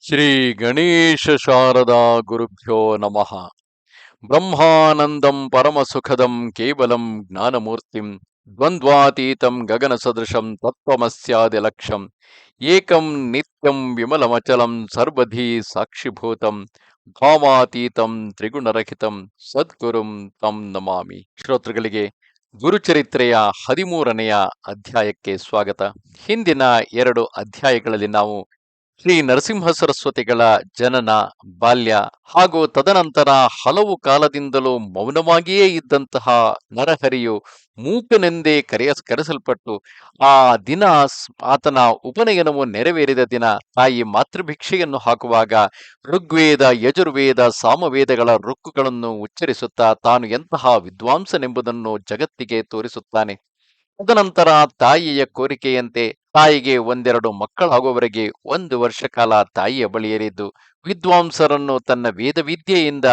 ಶ್ರೀ ಗಣೇಶ ಶಾರದಾ ಗುರುಭ್ಯೋ ನಮಃ. ಬ್ರಹ್ಮಾನಂದಂ ಪರಮಸುಖದಂ ಕೇವಲಂ ಜ್ಞಾನಮೂರ್ತಿಂ ದ್ವಂದ್ವಾತೀತಂ ಗಗನ ಸದೃಶಂ ತತ್ವಮಸ್ಯಾದಿ ಲಕ್ಷ್ಯಂ ಏಕಂ ನಿತ್ಯಂ ವಿಮಲಮಚಲಂ ಸರ್ವಧಿ ಸಾಕ್ಷಿಭೂತಂ ಭಾವಾತೀತಂ ತ್ರಿಗುಣರಹಿತಂ ಸದ್ಗುರುಂ ತಂ ನಮಾಮಿ. ಶ್ರೋತೃಗಳಿಗೆ ಗುರುಚರಿತ್ರೆಯ 13ನೆಯ ಅಧ್ಯಾಯಕ್ಕೆ ಸ್ವಾಗತ. ಹಿಂದಿನ 2 ಅಧ್ಯಾಯಗಳಲ್ಲಿ ನಾವು ಶ್ರೀ ನರಸಿಂಹ ಸರಸ್ವತಿಗಳ ಜನನ, ಬಾಲ್ಯ ಹಾಗೂ ತದನಂತರ ಹಲವು ಕಾಲದಿಂದಲೂ ಮೌನವಾಗಿಯೇ ಇದ್ದಂತಹ ನರಹರಿಯು ಮೂಕನೆಂದೇ ಕರೆಸಲ್ಪಟ್ಟು ಆ ದಿನ ಆತನ ಉಪನಯನವು ನೆರವೇರಿದ ದಿನ ತಾಯಿ ಮಾತೃಭಿಕ್ಷೆಯನ್ನು ಹಾಕುವಾಗ ಋಗ್ವೇದ, ಯಜುರ್ವೇದ, ಸಾಮವೇದಗಳ ಋಕ್ಕುಗಳನ್ನು ಉಚ್ಚರಿಸುತ್ತಾ ತಾನು ಎಂತಹ ವಿದ್ವಾಂಸನೆಂಬುದನ್ನು ಜಗತ್ತಿಗೆ ತೋರಿಸುತ್ತಾನೆ. ತದನಂತರ ತಾಯಿಯ ಕೋರಿಕೆಯಂತೆ ತಾಯಿಗೆ 1-2 ಮಕ್ಕಳಾಗುವವರೆಗೆ 1 ವರ್ಷ ಕಾಲ ತಾಯಿಯ ಬಳಿಯರಿದ್ದು ವಿದ್ವಾಂಸರನ್ನು ತನ್ನ ವೇದವಿದ್ಯೆಯಿಂದ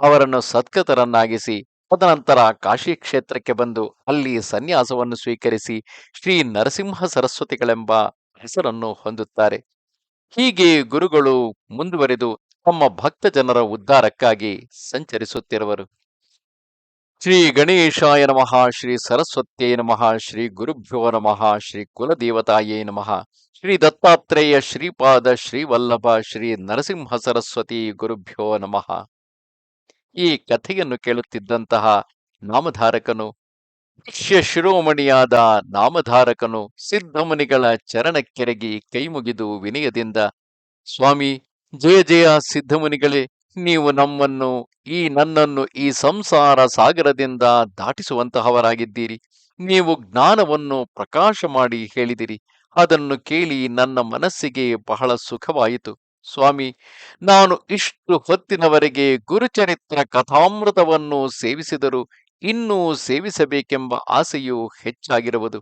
ಅವರನ್ನು ಸದ್ಗತರನ್ನಾಗಿಸಿ ತದನಂತರ ಕಾಶಿ ಕ್ಷೇತ್ರಕ್ಕೆ ಬಂದು ಅಲ್ಲಿ ಸನ್ಯಾಸವನ್ನು ಸ್ವೀಕರಿಸಿ ಶ್ರೀ ನರಸಿಂಹ ಸರಸ್ವತಿಗಳೆಂಬ ಹೆಸರನ್ನು ಹೊಂದುತ್ತಾರೆ. ಹೀಗೆ ಗುರುಗಳು ಮುಂದುವರೆದು ತಮ್ಮ ಭಕ್ತ ಜನರ ಉದ್ಧಾರಕ್ಕಾಗಿ ಸಂಚರಿಸುತ್ತಿರುವರು. ಶ್ರೀ ಗಣೇಶಾಯ ನಮಃ, ಶ್ರೀ ಸರಸ್ವತ್ಯೈ ನಮಃ, ಶ್ರೀ ಗುರುಭ್ಯೋ ನಮಃ, ಶ್ರೀ ಕುಲದೇವತಾಯೇ ನಮಃ, ಶ್ರೀ ದತ್ತಾತ್ರೇಯ ಶ್ರೀಪಾದ ಶ್ರೀವಲ್ಲಭ ಶ್ರೀ ನರಸಿಂಹ ಸರಸ್ವತಿ ಗುರುಭ್ಯೋ ನಮಃ. ಈ ಕಥೆಯನ್ನು ಕೇಳುತ್ತಿದ್ದಂತಹ ನಾಮಧಾರಕನು, ಶಿಷ್ಯ ಶಿರೋಮಣಿಯಾದ ನಾಮಧಾರಕನು ಸಿದ್ಧಮುನಿಗಳ ಚರಣಕ್ಕೆರಗಿ ಕೈಮುಗಿದು ವಿನಯದಿಂದ, ಸ್ವಾಮಿ, ಜಯ ಜಯ ಸಿದ್ಧಮುನಿಗಳೇ, ನೀವು ನನ್ನನ್ನು ಈ ಸಂಸಾರ ಸಾಗರದಿಂದ ದಾಟಿಸುವಂತಹವರಾಗಿದ್ದೀರಿ. ನೀವು ಜ್ಞಾನವನ್ನು ಪ್ರಕಾಶ ಮಾಡಿ ಹೇಳಿದಿರಿ. ಅದನ್ನು ಕೇಳಿ ನನ್ನ ಮನಸ್ಸಿಗೆ ಬಹಳ ಸುಖವಾಯಿತು. ಸ್ವಾಮಿ, ನಾನು ಇಷ್ಟು ಹೊತ್ತಿನವರೆಗೆ ಗುರುಚರಿತ್ರ ಕಥಾಮೃತವನ್ನು ಸೇವಿಸಿದರೂ ಇನ್ನೂ ಸೇವಿಸಬೇಕೆಂಬ ಆಸೆಯು ಹೆಚ್ಚಾಗಿರುವುದು.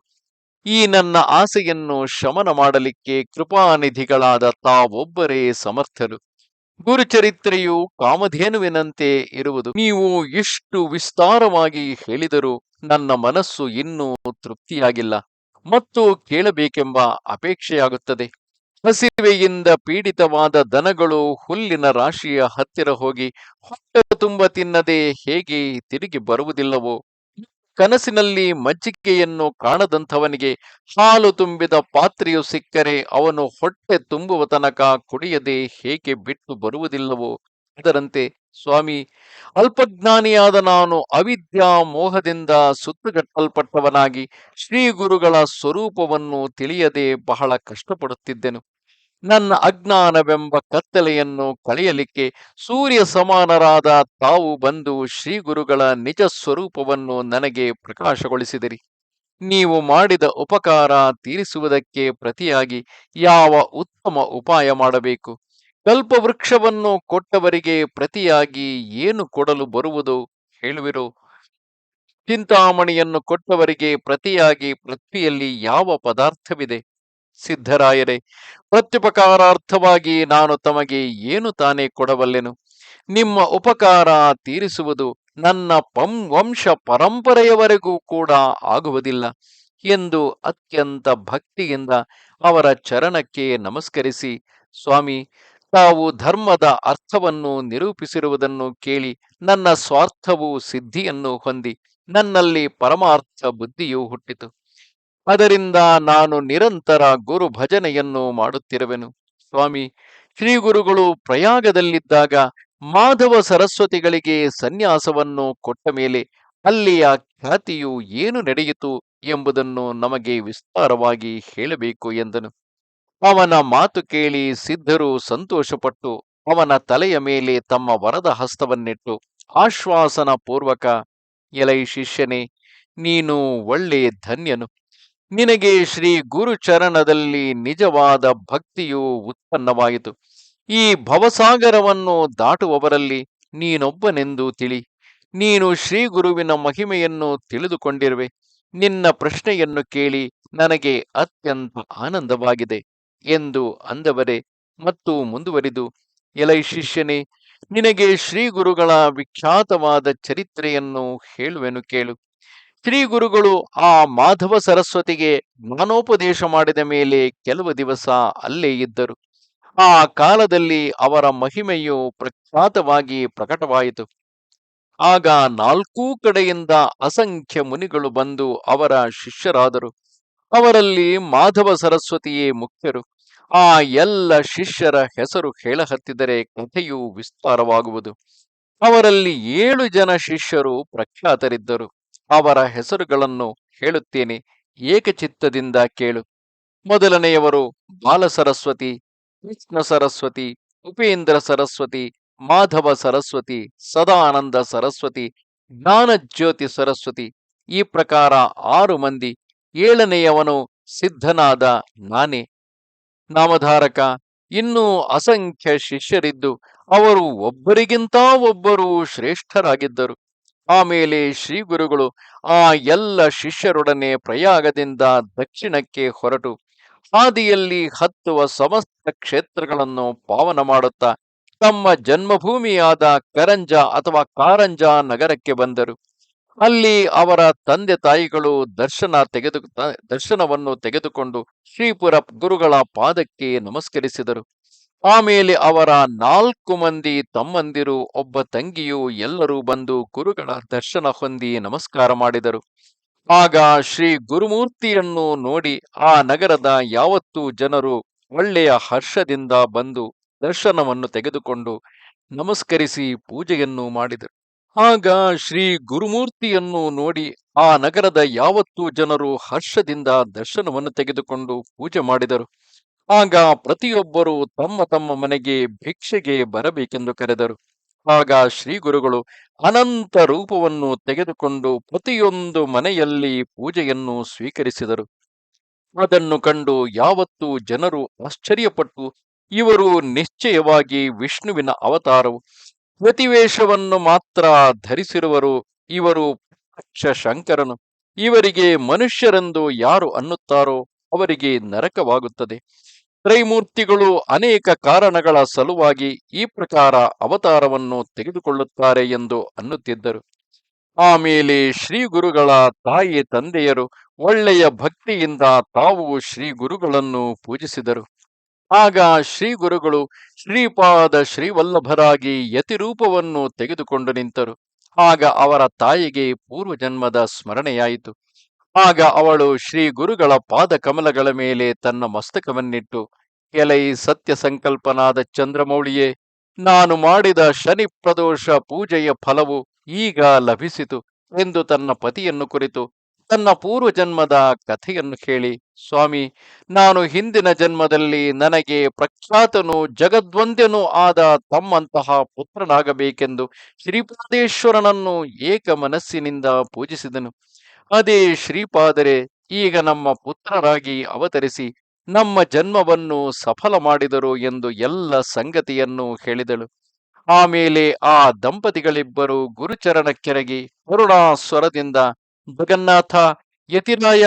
ಈ ನನ್ನ ಆಸೆಯನ್ನು ಶಮನ ಮಾಡಲಿಕ್ಕೆ ಕೃಪಾನಿಧಿಗಳಾದ ತಾವೊಬ್ಬರೇ ಸಮರ್ಥರು. ಗುರುಚರಿತ್ರೆಯು ಕಾಮಧೇನುವಿನಂತೆ ಇರುವುದು. ನೀವು ಎಷ್ಟು ವಿಸ್ತಾರವಾಗಿ ಹೇಳಿದರೂ ನನ್ನ ಮನಸ್ಸು ಇನ್ನೂ ತೃಪ್ತಿಯಾಗಿಲ್ಲ ಮತ್ತು ಕೇಳಬೇಕೆಂಬ ಅಪೇಕ್ಷೆಯಾಗುತ್ತದೆ. ಹಸಿವೆಯಿಂದ ಪೀಡಿತವಾದ ದನಗಳು ಹುಲ್ಲಿನ ರಾಶಿಯ ಹತ್ತಿರ ಹೋಗಿ ಹೊಟ್ಟೆ ತುಂಬ ತಿನ್ನದೆ ಹೇಗೆ ತಿರುಗಿ ಬರುವುದಿಲ್ಲವೋ, ಕನಸಿನಲ್ಲಿ ಮಜ್ಜಿಗೆಯನ್ನು ಕಾಣದಂಥವನಿಗೆ ಹಾಲು ತುಂಬಿದ ಪಾತ್ರೆಯು ಸಿಕ್ಕರೆ ಅವನು ಹೊಟ್ಟೆ ತುಂಬುವ ತನಕ ಕುಡಿಯದೆ ಹೇಗೆ ಬಿಟ್ಟು ಬರುವುದಿಲ್ಲವೋ, ಅದರಂತೆ ಸ್ವಾಮಿ, ಅಲ್ಪಜ್ಞಾನಿಯಾದ ನಾನು ಅವಿದ್ಯಾ ಮೋಹದಿಂದ ಸುತ್ತುಗಟ್ಟಲ್ಪಟ್ಟವನಾಗಿ ಶ್ರೀ ಗುರುಗಳ ಸ್ವರೂಪವನ್ನು ತಿಳಿಯದೆ ಬಹಳ ಕಷ್ಟಪಡುತ್ತಿದ್ದೆನು. ನನ್ನ ಅಜ್ಞಾನವೆಂಬ ಕತ್ತಲೆಯನ್ನು ಕಳೆಯಲಿಕ್ಕೆ ಸೂರ್ಯ ಸಮಾನರಾದ ತಾವು ಬಂದು ಶ್ರೀ ಗುರುಗಳ ನಿಜ ಸ್ವರೂಪವನ್ನು ನನಗೆ ಪ್ರಕಾಶಗೊಳಿಸಿದಿರಿ. ನೀವು ಮಾಡಿದ ಉಪಕಾರ ತೀರಿಸುವುದಕ್ಕೆ ಪ್ರತಿಯಾಗಿ ಯಾವ ಉತ್ತಮ ಉಪಾಯ ಮಾಡಬೇಕು? ಕಲ್ಪವೃಕ್ಷವನ್ನು ಕೊಟ್ಟವರಿಗೆ ಪ್ರತಿಯಾಗಿ ಏನು ಕೊಡಲು ಬರುವುದು ಹೇಳುವಿರೋ? ಚಿಂತಾಮಣಿಯನ್ನು ಕೊಟ್ಟವರಿಗೆ ಪ್ರತಿಯಾಗಿ ಪೃಥ್ವಿಯಲ್ಲಿ ಯಾವ ಪದಾರ್ಥವಿದೆ? ಸಿದ್ಧರಾಯರೇ, ಪ್ರತ್ಯುಪಕಾರಾರ್ಥವಾಗಿ ನಾನು ತಮಗೆ ಏನು ತಾನೇ ಕೊಡಬಲ್ಲೆನು? ನಿಮ್ಮ ಉಪಕಾರ ತೀರಿಸುವುದು ನನ್ನ ವಂಶ ಪರಂಪರೆಯವರೆಗೂ ಕೂಡ ಆಗುವುದಿಲ್ಲ ಎಂದು ಅತ್ಯಂತ ಭಕ್ತಿಯಿಂದ ಅವರ ಚರಣಕ್ಕೆ ನಮಸ್ಕರಿಸಿ, ಸ್ವಾಮಿ, ತಾವು ಧರ್ಮದ ಅರ್ಥವನ್ನು ನಿರೂಪಿಸಿರುವುದನ್ನು ಕೇಳಿ ನನ್ನ ಸ್ವಾರ್ಥವು ಸಿದ್ಧಿಯನ್ನು ಹೊಂದಿ ನನ್ನಲ್ಲಿ ಪರಮಾರ್ಥ ಬುದ್ಧಿಯು ಹುಟ್ಟಿತು. ಅದರಿಂದ ನಾನು ನಿರಂತರ ಗುರು ಭಜನೆಯನ್ನು ಮಾಡುತ್ತಿರುವೆನು. ಸ್ವಾಮಿ, ಶ್ರೀ ಗುರುಗಳು ಪ್ರಯಾಗದಲ್ಲಿದ್ದಾಗ ಮಾಧವ ಸರಸ್ವತಿಗಳಿಗೆ ಸನ್ಯಾಸವನ್ನು ಕೊಟ್ಟ ಮೇಲೆ ಅಲ್ಲಿಯ ಖ್ಯಾತಿಯು ಏನು ನಡೆಯಿತು ಎಂಬುದನ್ನು ನಮಗೆ ವಿಸ್ತಾರವಾಗಿ ಹೇಳಬೇಕು ಎಂದನು. ಅವನ ಮಾತು ಕೇಳಿ ಸಿದ್ಧರು ಸಂತೋಷಪಟ್ಟು ಅವನ ತಲೆಯ ಮೇಲೆ ತಮ್ಮ ವರದ ಹಸ್ತವನ್ನಿಟ್ಟು ಆಶ್ವಾಸನ ಪೂರ್ವಕ, ಎಲೈ ಶಿಷ್ಯನೇ, ನೀನು ಒಳ್ಳೆ ಧನ್ಯನು. ನಿನಗೆ ಶ್ರೀ ಗುರುಚರಣದಲ್ಲಿ ನಿಜವಾದ ಭಕ್ತಿಯು ಉತ್ಪನ್ನವಾಯಿತು. ಈ ಭವಸಾಗರವನ್ನು ದಾಟುವವರಲ್ಲಿ ನೀನೊಬ್ಬನೆಂದು ತಿಳಿ. ನೀನು ಶ್ರೀ ಗುರುವಿನ ಮಹಿಮೆಯನ್ನು ತಿಳಿದುಕೊಂಡಿರುವೆ. ನಿನ್ನ ಪ್ರಶ್ನೆಯನ್ನು ಕೇಳಿ ನನಗೆ ಅತ್ಯಂತ ಆನಂದವಾಗಿದೆ ಎಂದು ಅಂದವರೇ ಮತ್ತು ಮುಂದುವರಿದು, ಎಲೈ ಶಿಷ್ಯನೇ, ನಿನಗೆ ಶ್ರೀ ಗುರುಗಳ ವಿಖ್ಯಾತವಾದ ಚರಿತ್ರೆಯನ್ನು ಹೇಳುವೆನು ಕೇಳು. ಶ್ರೀ ಗುರುಗಳು ಆ ಮಾಧವ ಸರಸ್ವತಿಗೆ ಜ್ಞಾನೋಪದೇಶ ಮಾಡಿದ ಮೇಲೆ ಕೆಲವು ದಿವಸ ಅಲ್ಲೇ ಇದ್ದರು. ಆ ಕಾಲದಲ್ಲಿ ಅವರ ಮಹಿಮೆಯು ಪ್ರಖ್ಯಾತವಾಗಿ ಪ್ರಕಟವಾಯಿತು. ಆಗ ನಾಲ್ಕೂ ಕಡೆಯಿಂದ ಅಸಂಖ್ಯ ಮುನಿಗಳು ಬಂದು ಅವರ ಶಿಷ್ಯರಾದರು. ಅವರಲ್ಲಿ ಮಾಧವ ಸರಸ್ವತಿಯೇ ಮುಖ್ಯರು. ಆ ಎಲ್ಲ ಶಿಷ್ಯರ ಹೆಸರು ಹೇಳಹತ್ತಿದರೆ ಕಥೆಯು ವಿಸ್ತಾರವಾಗುವುದು. ಅವರಲ್ಲಿ 7 ಜನ ಶಿಷ್ಯರು ಪ್ರಖ್ಯಾತರಿದ್ದರು. ಅವರ ಹೆಸರುಗಳನ್ನು ಹೇಳುತ್ತೇನೆ, ಏಕಚಿತ್ತದಿಂದ ಕೇಳು. ಮೊದಲನೆಯವರು ಬಾಲ ಸರಸ್ವತಿ, ಕೃಷ್ಣ ಸರಸ್ವತಿ, ಉಪೇಂದ್ರ ಸರಸ್ವತಿ, ಮಾಧವ ಸರಸ್ವತಿ, ಸದಾನಂದ ಸರಸ್ವತಿ, ಜ್ಞಾನಜ್ಯೋತಿ ಸರಸ್ವತಿ. ಈ ಪ್ರಕಾರ 6 ಮಂದಿ. 7ನೆಯವನು ಸಿದ್ಧನಾದ ನಾನೇ, ನಾಮಧಾರಕ. ಇನ್ನೂ ಅಸಂಖ್ಯ ಶಿಷ್ಯರಿದ್ದು ಅವರು ಒಬ್ಬರಿಗಿಂತ ಒಬ್ಬರು ಶ್ರೇಷ್ಠರಾಗಿದ್ದರು. ಆಮೇಲೆ ಶ್ರೀ ಗುರುಗಳು ಆ ಎಲ್ಲ ಶಿಷ್ಯರೊಡನೆ ಪ್ರಯಾಗದಿಂದ ದಕ್ಷಿಣಕ್ಕೆ ಹೊರಟು ಹಾದಿಯಲ್ಲಿ ಹತ್ತುವ ಸಮಸ್ತ ಕ್ಷೇತ್ರಗಳನ್ನು ಪಾವನ ಮಾಡುತ್ತಾ ತಮ್ಮ ಜನ್ಮಭೂಮಿಯಾದ ಕರಂಜ ಅಥವಾ ಕಾರಂಜ ನಗರಕ್ಕೆ ಬಂದರು. ಅಲ್ಲಿ ಅವರ ತಂದೆ ತಾಯಿಗಳು ದರ್ಶನವನ್ನು ತೆಗೆದುಕೊಂಡು ಶ್ರೀಪುರ ಗುರುಗಳ ಪಾದಕ್ಕೆ ನಮಸ್ಕರಿಸಿದರು. ಆಮೇಲೆ ಅವರ 4 ಮಂದಿ ತಮ್ಮಂದಿರು, ಒಬ್ಬ ತಂಗಿಯು ಎಲ್ಲರೂ ಬಂದು ಗುರುಗಳ ದರ್ಶನ ಹೊಂದಿ ನಮಸ್ಕಾರ ಮಾಡಿದರು. ಆಗ ಶ್ರೀ ಗುರುಮೂರ್ತಿಯನ್ನು ನೋಡಿ ಆ ನಗರದ ಯಾವತ್ತೂ ಜನರು ಒಳ್ಳೆಯ ಹರ್ಷದಿಂದ ಬಂದು ದರ್ಶನವನ್ನು ತೆಗೆದುಕೊಂಡು ನಮಸ್ಕರಿಸಿ ಪೂಜೆಯನ್ನು ಮಾಡಿದರು. ಆಗ ಶ್ರೀ ಗುರುಮೂರ್ತಿಯನ್ನು ನೋಡಿ ಆ ನಗರದ ಯಾವತ್ತೂ ಜನರು ಹರ್ಷದಿಂದ ದರ್ಶನವನ್ನು ತೆಗೆದುಕೊಂಡು ಪೂಜೆ ಮಾಡಿದರು. ಆಗ ಪ್ರತಿಯೊಬ್ಬರು ತಮ್ಮ ತಮ್ಮ ಮನೆಗೆ ಭಿಕ್ಷೆಗೆ ಬರಬೇಕೆಂದು ಕರೆದರು. ಆಗ ಶ್ರೀ ಗುರುಗಳು ಅನಂತ ರೂಪವನ್ನು ತೆಗೆದುಕೊಂಡು ಪ್ರತಿಯೊಂದು ಮನೆಯಲ್ಲಿ ಪೂಜೆಯನ್ನು ಸ್ವೀಕರಿಸಿದರು. ಅದನ್ನು ಕಂಡು ಯಾವತ್ತೂ ಜನರು ಆಶ್ಚರ್ಯಪಟ್ಟು, ಇವರು ನಿಶ್ಚಯವಾಗಿ ವಿಷ್ಣುವಿನ ಅವತಾರವು, ಯತಿವೇಷವನ್ನು ಮಾತ್ರ ಧರಿಸಿರುವರು, ಇವರು ಪ್ರತ್ಯಕ್ಷ ಶಂಕರನು, ಇವರಿಗೆ ಮನುಷ್ಯರೆಂದು ಯಾರು ಅನ್ನುತ್ತಾರೋ ಅವರಿಗೆ ನರಕವಾಗುತ್ತದೆ. ತ್ರೈಮೂರ್ತಿಗಳು ಅನೇಕ ಕಾರಣಗಳ ಸಲುವಾಗಿ ಈ ಪ್ರಕಾರ ಅವತಾರವನ್ನು ತೆಗೆದುಕೊಳ್ಳುತ್ತಾರೆ ಎಂದು ಅನ್ನುತ್ತಿದ್ದರು. ಆಮೇಲೆ ಶ್ರೀ ಗುರುಗಳ ತಾಯಿ ತಂದೆಯರು ಒಳ್ಳೆಯ ಭಕ್ತಿಯಿಂದ ತಾವು ಶ್ರೀ ಗುರುಗಳನ್ನು ಪೂಜಿಸಿದರು. ಆಗ ಶ್ರೀ ಗುರುಗಳು ಶ್ರೀಪಾದ ಶ್ರೀವಲ್ಲಭರಾಗಿ ಯತಿರೂಪವನ್ನು ತೆಗೆದುಕೊಂಡು ನಿಂತರು. ಆಗ ಅವರ ತಾಯಿಗೆ ಪೂರ್ವಜನ್ಮದ ಸ್ಮರಣೆಯಾಯಿತು. ಆಗ ಅವಳು ಶ್ರೀ ಗುರುಗಳ ಪಾದ ಕಮಲಗಳ ಮೇಲೆ ತನ್ನ ಮಸ್ತಕವನ್ನಿಟ್ಟು, ಎಲೈ ಸತ್ಯ ಸಂಕಲ್ಪನಾದ ಚಂದ್ರಮೌಳಿಯೇ, ನಾನು ಮಾಡಿದ ಶನಿ ಪ್ರದೋಷ ಪೂಜೆಯ ಫಲವು ಈಗ ಲಭಿಸಿತು ಎಂದು ತನ್ನ ಪತಿಯನ್ನು ಕುರಿತು ತನ್ನ ಪೂರ್ವಜನ್ಮದ ಕಥೆಯನ್ನು ಹೇಳಿ, ಸ್ವಾಮಿ, ನಾನು ಹಿಂದಿನ ಜನ್ಮದಲ್ಲಿ ನನಗೆ ಪ್ರಖ್ಯಾತನೂ ಜಗದ್ವಂದ್ಯನೂ ಆದ ತಮ್ಮಂತಹ ಪುತ್ರನಾಗಬೇಕೆಂದು ಶ್ರೀಪಾದೇಶ್ವರನನ್ನು ಏಕ ಮನಸ್ಸಿನಿಂದ ಪೂಜಿಸಿದನು. ಅದೇ ಶ್ರೀಪಾದರೇ ಈಗ ನಮ್ಮ ಪುತ್ರರಾಗಿ ಅವತರಿಸಿ ನಮ್ಮ ಜನ್ಮವನ್ನು ಸಫಲ ಮಾಡಿದರು ಎಂದು ಎಲ್ಲ ಸಂಗತಿಯನ್ನು ಹೇಳಿದಳು. ಆಮೇಲೆ ಆ ದಂಪತಿಗಳಿಬ್ಬರು ಗುರುಚರಣಕ್ಕೆರಗಿ ಕರುಣಾ ಸ್ವರದಿಂದ, ಜಗನ್ನಾಥ, ಯತಿರಾಯ,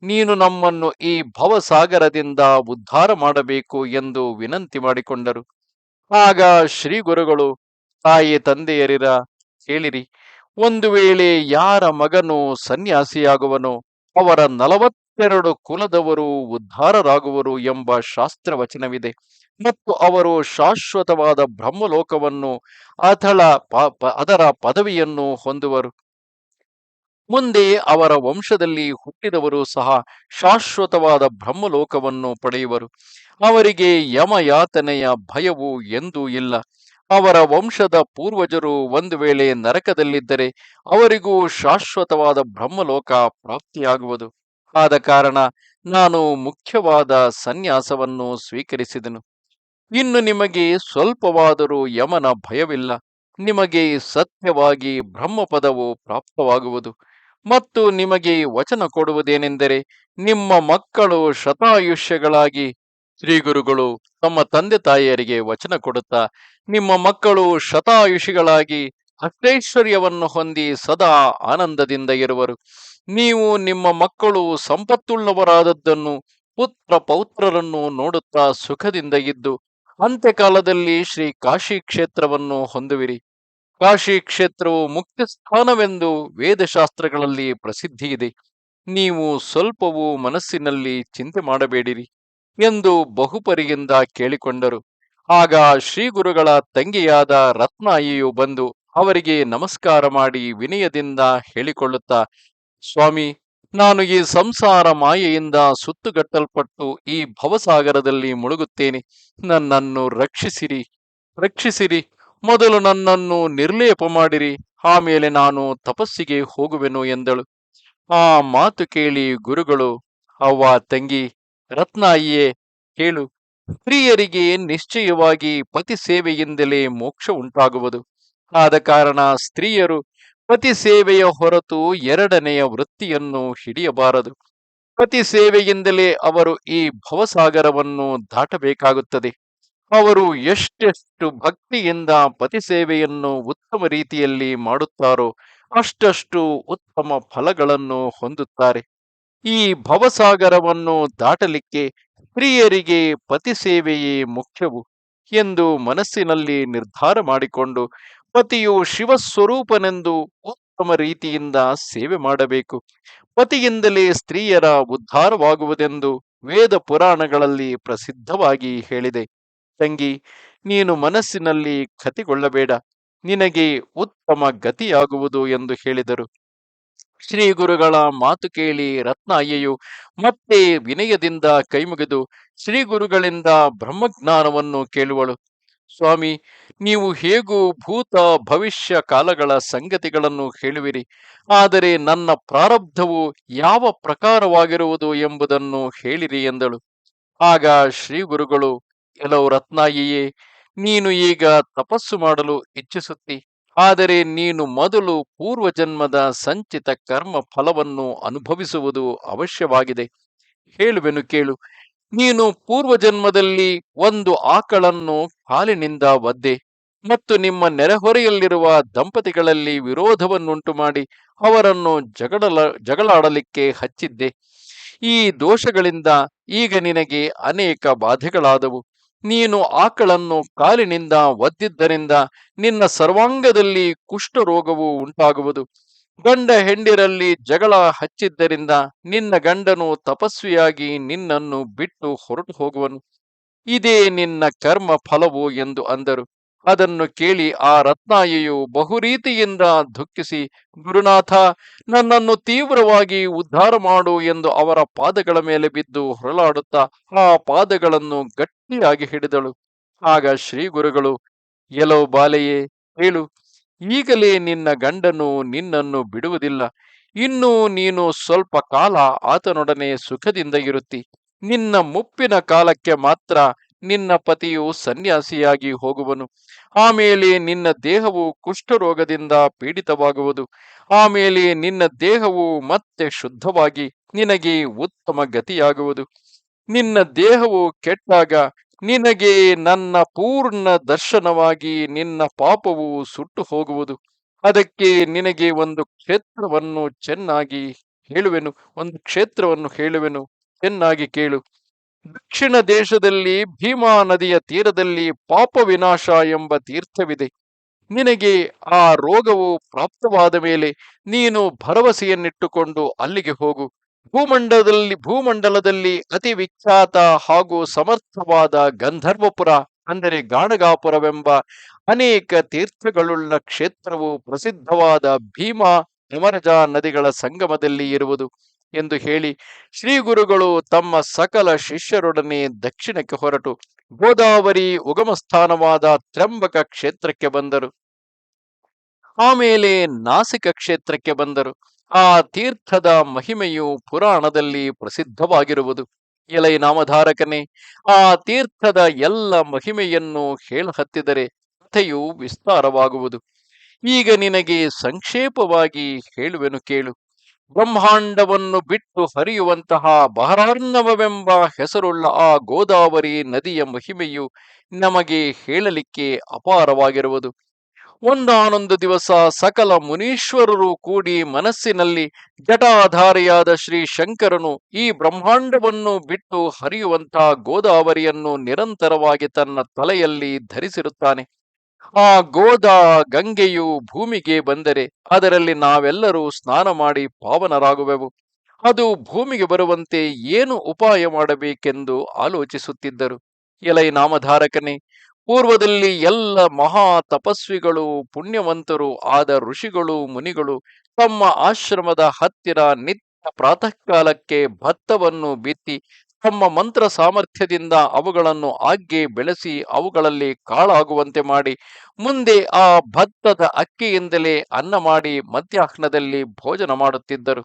ನೀನು ನಮ್ಮನ್ನು ಈ ಭವಸಾಗರದಿಂದ ಉದ್ಧಾರ ಮಾಡಬೇಕು ಎಂದು ವಿನಂತಿ ಮಾಡಿಕೊಂಡರು. ಆಗ ಶ್ರೀ ಗುರುಗಳು, ತಾಯಿ ತಂದೆಯರಿರ, ಕೇಳಿರಿ, ಒಂದು ವೇಳೆ ಯಾರ ಮಗನು ಸನ್ಯಾಸಿಯಾಗುವನೋ ಅವರ 42 ಕುಲದವರು ಉದ್ಧಾರರಾಗುವರು ಎಂಬ ಶಾಸ್ತ್ರವಚನವಿದೆ. ಮತ್ತು ಅವರು ಶಾಶ್ವತವಾದ ಬ್ರಹ್ಮಲೋಕವನ್ನು ಅದರ ಪದವಿಯನ್ನು ಹೊಂದುವರು. ಮುಂದೆ ಅವರ ವಂಶದಲ್ಲಿ ಹುಟ್ಟಿದವರು ಸಹ ಶಾಶ್ವತವಾದ ಬ್ರಹ್ಮಲೋಕವನ್ನು ಪಡೆಯುವರು. ಅವರಿಗೆ ಯಮಯಾತನೆಯ ಭಯವು ಎಂದೂ ಇಲ್ಲ. ಅವರ ವಂಶದ ಪೂರ್ವಜರು ಒಂದು ವೇಳೆ ನರಕದಲ್ಲಿದ್ದರೆ ಅವರಿಗೂ ಶಾಶ್ವತವಾದ ಬ್ರಹ್ಮಲೋಕ ಪ್ರಾಪ್ತಿಯಾಗುವುದು. ಆದ ಕಾರಣ ನಾನು ಮುಖ್ಯವಾದ ಸನ್ಯಾಸವನ್ನು ಸ್ವೀಕರಿಸಿದೆನು. ಇನ್ನು ನಿಮಗೆ ಸ್ವಲ್ಪವಾದರೂ ಯಮನ ಭಯವಿಲ್ಲ. ನಿಮಗೆ ಸತ್ಯವಾಗಿ ಬ್ರಹ್ಮಪದವು ಪ್ರಾಪ್ತವಾಗುವುದು. ಮತ್ತು ನಿಮಗೆ ವಚನ ಕೊಡುವುದೇನೆಂದರೆ, ನಿಮ್ಮ ಮಕ್ಕಳು ಶತಾಯುಷ್ಯಗಳಾಗಿ, ಶ್ರೀ ಗುರುಗಳು ತಮ್ಮ ತಂದೆ ತಾಯಿಯರಿಗೆ ವಚನ ಕೊಡುತ್ತಾ, ನಿಮ್ಮ ಮಕ್ಕಳು ಶತಾಯುಷಿಗಳಾಗಿ ಅಷ್ಟೈಶ್ವರ್ಯವನ್ನು ಹೊಂದಿ ಸದಾ ಆನಂದದಿಂದ ಇರುವರು. ನೀವು ನಿಮ್ಮ ಮಕ್ಕಳು ಸಂಪತ್ತುಳ್ಳವರಾದದ್ದನ್ನು, ಪುತ್ರ ಪೌತ್ರರನ್ನು ನೋಡುತ್ತಾ ಸುಖದಿಂದ ಇದ್ದು ಅಂತ್ಯಕಾಲದಲ್ಲಿ ಶ್ರೀ ಕಾಶಿ ಕ್ಷೇತ್ರವನ್ನು ಹೊಂದುವಿರಿ. ಕಾಶಿ ಕ್ಷೇತ್ರವು ಮುಕ್ತಿ ಸ್ಥಾನವೆಂದು ವೇದಶಾಸ್ತ್ರಗಳಲ್ಲಿ ಪ್ರಸಿದ್ಧಿ ಇದೆ. ನೀವು ಸ್ವಲ್ಪವೂ ಮನಸ್ಸಿನಲ್ಲಿ ಚಿಂತೆ ಮಾಡಬೇಡಿರಿ ಎಂದು ಬಹುಪರಿಯಿಂದ ಕೇಳಿಕೊಂಡರು. ಆಗ ಶ್ರೀ ಗುರುಗಳ ತಂಗಿಯಾದ ರತ್ನಾಯಿಯು ಬಂದು ಅವರಿಗೆ ನಮಸ್ಕಾರ ಮಾಡಿ ವಿನಯದಿಂದ ಹೇಳಿಕೊಳ್ಳುತ್ತಾ, ಸ್ವಾಮಿ, ನಾನು ಈ ಸಂಸಾರ ಮಾಯೆಯಿಂದ ಸುತ್ತುಗಟ್ಟಲ್ಪಟ್ಟು ಈ ಭವಸಾಗರದಲ್ಲಿ ಮುಳುಗುತ್ತೇನೆ. ನನ್ನನ್ನು ರಕ್ಷಿಸಿರಿ, ರಕ್ಷಿಸಿರಿ. ಮೊದಲು ನನ್ನನ್ನು ನಿರ್ಲೇಪ ಮಾಡಿರಿ, ಆಮೇಲೆ ನಾನು ತಪಸ್ಸಿಗೆ ಹೋಗುವೆನು ಎಂದಳು. ಆ ಮಾತು ಕೇಳಿ ಗುರುಗಳು, ಅವ್ವ ತಂಗಿ ರತ್ನಾಯಿಯೇ, ಕೇಳು. ಸ್ತ್ರೀಯರಿಗೆ ನಿಶ್ಚಯವಾಗಿ ಪತಿ ಸೇವೆಯಿಂದಲೇ ಮೋಕ್ಷ ಉಂಟಾಗುವುದು. ಆದ ಕಾರಣ ಸ್ತ್ರೀಯರು ಪತಿ ಸೇವೆಯ ಹೊರತು ಎರಡನೆಯ ವೃತ್ತಿಯನ್ನು ಹಿಡಿಯಬಾರದು. ಪತಿ ಸೇವೆಯಿಂದಲೇ ಅವರು ಈ ಭವಸಾಗರವನ್ನು ದಾಟಬೇಕಾಗುತ್ತದೆ. ಅವರು ಎಷ್ಟೆಷ್ಟು ಭಕ್ತಿಯಿಂದ ಪತಿ ಸೇವೆಯನ್ನು ಉತ್ತಮ ರೀತಿಯಲ್ಲಿ ಮಾಡುತ್ತಾರೋ ಅಷ್ಟಷ್ಟು ಉತ್ತಮ ಫಲಗಳನ್ನು ಹೊಂದುತ್ತಾರೆ. ಈ ಭವಸಾಗರವನ್ನು ದಾಟಲಿಕ್ಕೆ ಸ್ತ್ರೀಯರಿಗೆ ಪತಿ ಸೇವೆಯೇ ಮುಖ್ಯವು ಎಂದು ಮನಸ್ಸಿನಲ್ಲಿ ನಿರ್ಧಾರ ಮಾಡಿಕೊಂಡು ಪತಿಯು ಶಿವಸ್ವರೂಪನೆಂದು ಉತ್ತಮ ರೀತಿಯಿಂದ ಸೇವೆ ಮಾಡಬೇಕು. ಪತಿಯಿಂದಲೇ ಸ್ತ್ರೀಯರ ಉದ್ಧಾರವಾಗುವುದೆಂದು ವೇದ ಪುರಾಣಗಳಲ್ಲಿ ಪ್ರಸಿದ್ಧವಾಗಿ ಹೇಳಿದೆ. ತಂಗಿ, ನೀನು ಮನಸ್ಸಿನಲ್ಲಿ ಕತಿಗೊಳ್ಳಬೇಡ, ನಿನಗೆ ಉತ್ತಮ ಗತಿಯಾಗುವುದು ಎಂದು ಹೇಳಿದರು. ಶ್ರೀ ಗುರುಗಳ ಮಾತು ಕೇಳಿ ರತ್ನಾಯಿಯು ಮತ್ತೆ ವಿನಯದಿಂದ ಕೈಮುಗಿದು ಶ್ರೀ ಗುರುಗಳಿಂದ ಬ್ರಹ್ಮಜ್ಞಾನವನ್ನು ಕೇಳುವಳು. ಸ್ವಾಮಿ, ನೀವು ಹೇಗೂ ಭೂತ ಭವಿಷ್ಯ ಕಾಲಗಳ ಸಂಗತಿಗಳನ್ನು ಹೇಳುವಿರಿ, ಆದರೆ ನನ್ನ ಪ್ರಾರಬ್ಧವು ಯಾವ ಪ್ರಕಾರವಾಗಿರುವುದು ಎಂಬುದನ್ನು ಹೇಳಿರಿ ಎಂದಳು. ಆಗ ಶ್ರೀ ಗುರುಗಳು, ಕೆಲವು ರತ್ನಾಯಿಯೇ, ನೀನು ಈಗ ತಪಸ್ಸು ಮಾಡಲು ಇಚ್ಛಿಸುತ್ತಿ, ಆದರೆ ನೀನು ಮೊದಲು ಪೂರ್ವಜನ್ಮದ ಸಂಚಿತ ಕರ್ಮ ಫಲವನ್ನು ಅನುಭವಿಸುವುದು ಅವಶ್ಯವಾಗಿದೆ. ಹೇಳುವೆನು ಕೇಳು. ನೀನು ಪೂರ್ವಜನ್ಮದಲ್ಲಿ ಒಂದು ಆಕಳನ್ನು ಕಾಲಿನಿಂದ ಒದ್ದೆ ಮತ್ತು ನಿಮ್ಮ ನೆರೆಹೊರೆಯಲ್ಲಿರುವ ದಂಪತಿಗಳಲ್ಲಿ ವಿರೋಧವನ್ನುಂಟು ಮಾಡಿ ಅವರನ್ನು ಜಗಳಾಡಲಿಕ್ಕೆ ಹಚ್ಚಿದ್ದೆ. ಈ ದೋಷಗಳಿಂದ ಈಗ ನಿನಗೆ ಅನೇಕ ಬಾಧೆಗಳಾದವು. ನೀನು ಆಕಳನ್ನು ಕಾಲಿನಿಂದ ಒದ್ದಿದ್ದರಿಂದ ನಿನ್ನ ಸರ್ವಾಂಗದಲ್ಲಿ ಕುಷ್ಠರೋಗವು ಉಂಟಾಗುವುದು. ಗಂಡ ಹೆಂಡಿರಲ್ಲಿ ಜಗಳ ಹಚ್ಚಿದ್ದರಿಂದ ನಿನ್ನ ಗಂಡನು ತಪಸ್ವಿಯಾಗಿ ನಿನ್ನನ್ನು ಬಿಟ್ಟು ಹೊರಟು ಹೋಗುವನು. ಇದೇ ನಿನ್ನ ಕರ್ಮ ಫಲವು ಎಂದು ಅಂದರು. ಅದನ್ನು ಕೇಳಿ ಆ ರತ್ನಾಯಿಯು ಬಹುರೀತಿಯಿಂದ ದುಃಖಿಸಿ, ಗುರುನಾಥ, ನನ್ನನ್ನು ತೀವ್ರವಾಗಿ ಉದ್ಧಾರ ಮಾಡು ಎಂದು ಅವರ ಪಾದಗಳ ಮೇಲೆ ಬಿದ್ದು ಹೊರಳಾಡುತ್ತಾ ಆ ಪಾದಗಳನ್ನು ಗಟ್ಟಿಯಾಗಿ ಹಿಡಿದಳು. ಆಗ ಶ್ರೀ ಗುರುಗಳು, ಎಲೋ ಬಾಲೆಯೇ, ಹೇಳು. ಈಗಲೇ ನಿನ್ನ ಗಂಡನು ನಿನ್ನನ್ನು ಬಿಡುವುದಿಲ್ಲ. ಇನ್ನೂ ನೀನು ಸ್ವಲ್ಪ ಕಾಲ ಆತನೊಡನೆ ಸುಖದಿಂದ ಇರುತ್ತಿ. ನಿನ್ನ ಮುಪ್ಪಿನ ಕಾಲಕ್ಕೆ ಮಾತ್ರ ನಿನ್ನ ಪತಿಯು ಸನ್ಯಾಸಿಯಾಗಿ ಹೋಗುವನು. ಆಮೇಲೆ ನಿನ್ನ ದೇಹವು ಕುಷ್ಠರೋಗದಿಂದ ಪೀಡಿತವಾಗುವುದು. ಆಮೇಲೆ ನಿನ್ನ ದೇಹವು ಮತ್ತೆ ಶುದ್ಧವಾಗಿ ನಿನಗೆ ಉತ್ತಮ ಗತಿಯಾಗುವುದು. ನಿನ್ನ ದೇಹವು ಕೆಟ್ಟಾಗ ನಿನಗೆ ನನ್ನ ಪೂರ್ಣ ದರ್ಶನವಾಗಿ ನಿನ್ನ ಪಾಪವು ಸುಟ್ಟು ಹೋಗುವುದು. ಅದಕ್ಕೆ ನಿನಗೆ ಒಂದು ಕ್ಷೇತ್ರವನ್ನು ಹೇಳುವೆನು, ಚೆನ್ನಾಗಿ ಕೇಳು. ದಕ್ಷಿಣ ದೇಶದಲ್ಲಿ ಭೀಮಾ ನದಿಯ ತೀರದಲ್ಲಿ ಪಾಪ ವಿನಾಶ ಎಂಬ ತೀರ್ಥವಿದೆ. ನಿನಗೆ ಆ ರೋಗವು ಪ್ರಾಪ್ತವಾದ ಮೇಲೆ ನೀನು ಭರವಸೆಯನ್ನಿಟ್ಟುಕೊಂಡು ಅಲ್ಲಿಗೆ ಹೋಗು. ಭೂಮಂಡಲದಲ್ಲಿ ಅತಿ ವಿಖ್ಯಾತ ಹಾಗೂ ಸಮರ್ಥವಾದ ಗಂಧರ್ವಪುರ, ಅಂದರೆ ಗಾಣಗಾಪುರವೆಂಬ ಅನೇಕ ತೀರ್ಥಗಳುಳ್ಳ ಕ್ಷೇತ್ರವು ಪ್ರಸಿದ್ಧವಾದ ಭೀಮಾ ಯಮರಜ ನದಿಗಳ ಸಂಗಮದಲ್ಲಿ ಇರುವುದು ಎಂದು ಹೇಳಿ ಶ್ರೀ ಗುರುಗಳು ತಮ್ಮ ಸಕಲ ಶಿಷ್ಯರೊಡನೆ ದಕ್ಷಿಣಕ್ಕೆ ಹೊರಟು ಗೋದಾವರಿ ಉಗಮ ಸ್ಥಾನವಾದ ತ್ರ್ಯಂಬಕ ಕ್ಷೇತ್ರಕ್ಕೆ ಬಂದರು. ಆಮೇಲೆ ನಾಸಿಕ ಕ್ಷೇತ್ರಕ್ಕೆ ಬಂದರು. ಆ ತೀರ್ಥದ ಮಹಿಮೆಯು ಪುರಾಣದಲ್ಲಿ ಪ್ರಸಿದ್ಧವಾಗಿರುವುದು. ಎಲೈ ನಾಮಧಾರಕನೇ, ಆ ತೀರ್ಥದ ಎಲ್ಲ ಮಹಿಮೆಯನ್ನು ಹೇಳಹತ್ತಿದರೆ ಕಥೆಯು ವಿಸ್ತಾರವಾಗುವುದು. ಈಗ ನಿನಗೆ ಸಂಕ್ಷೇಪವಾಗಿ ಹೇಳುವೆನು ಕೇಳು. ಬ್ರಹ್ಮಾಂಡವನ್ನು ಬಿಟ್ಟು ಹರಿಯುವಂತಹ ಬಹರಾರ್ಣವವೆಂಬ ಹೆಸರುಳ್ಳ ಆ ಗೋದಾವರಿ ನದಿಯ ಮಹಿಮೆಯು ನಮಗೆ ಹೇಳಲಿಕ್ಕೆ ಅಪಾರವಾಗಿರುವುದು. ಒಂದಾನೊಂದು ದಿವಸ ಸಕಲ ಮುನೀಶ್ವರರು ಕೂಡಿ ಮನಸ್ಸಿನಲ್ಲಿ ಜಟಾಧಾರಿಯಾದ ಶ್ರೀ ಶಂಕರನು ಈ ಬ್ರಹ್ಮಾಂಡವನ್ನು ಬಿಟ್ಟು ಹರಿಯುವಂತಹ ಗೋದಾವರಿಯನ್ನು ನಿರಂತರವಾಗಿ ತನ್ನ ತಲೆಯಲ್ಲಿ ಧರಿಸಿರುತ್ತಾನೆ. ಆ ಗಂಗೆಯು ಭೂಮಿಗೆ ಬಂದರೆ ಅದರಲ್ಲಿ ನಾವೆಲ್ಲರೂ ಸ್ನಾನ ಮಾಡಿ ಪಾವನರಾಗುವೆವು. ಅದು ಭೂಮಿಗೆ ಬರುವಂತೆ ಏನು ಉಪಾಯ ಮಾಡಬೇಕೆಂದು ಆಲೋಚಿಸುತ್ತಿದ್ದರು. ಎಲೈ ನಾಮಧಾರಕನೇ, ಪೂರ್ವದಲ್ಲಿ ಎಲ್ಲ ಮಹಾ ತಪಸ್ವಿಗಳು ಪುಣ್ಯವಂತರು ಆದ ಋಷಿಗಳು ಮುನಿಗಳು ತಮ್ಮ ಆಶ್ರಮದ ಹತ್ತಿರ ನಿತ್ಯ ಪ್ರಾತಃ ಕಾಲಕ್ಕೆ ಭತ್ತವನ್ನು ಬಿತ್ತಿ ತಮ್ಮ ಮಂತ್ರ ಸಾಮರ್ಥ್ಯದಿಂದ ಅವುಗಳನ್ನು ಆಗ್ಗೆ ಬೆಳೆಸಿ ಅವುಗಳಲ್ಲಿ ಕಾಳಾಗುವಂತೆ ಮಾಡಿ ಮುಂದೆ ಆ ಭತ್ತದ ಅಕ್ಕಿಯಿಂದಲೇ ಅನ್ನ ಮಾಡಿ ಮಧ್ಯಾಹ್ನದಲ್ಲಿ ಭೋಜನ ಮಾಡುತ್ತಿದ್ದರು.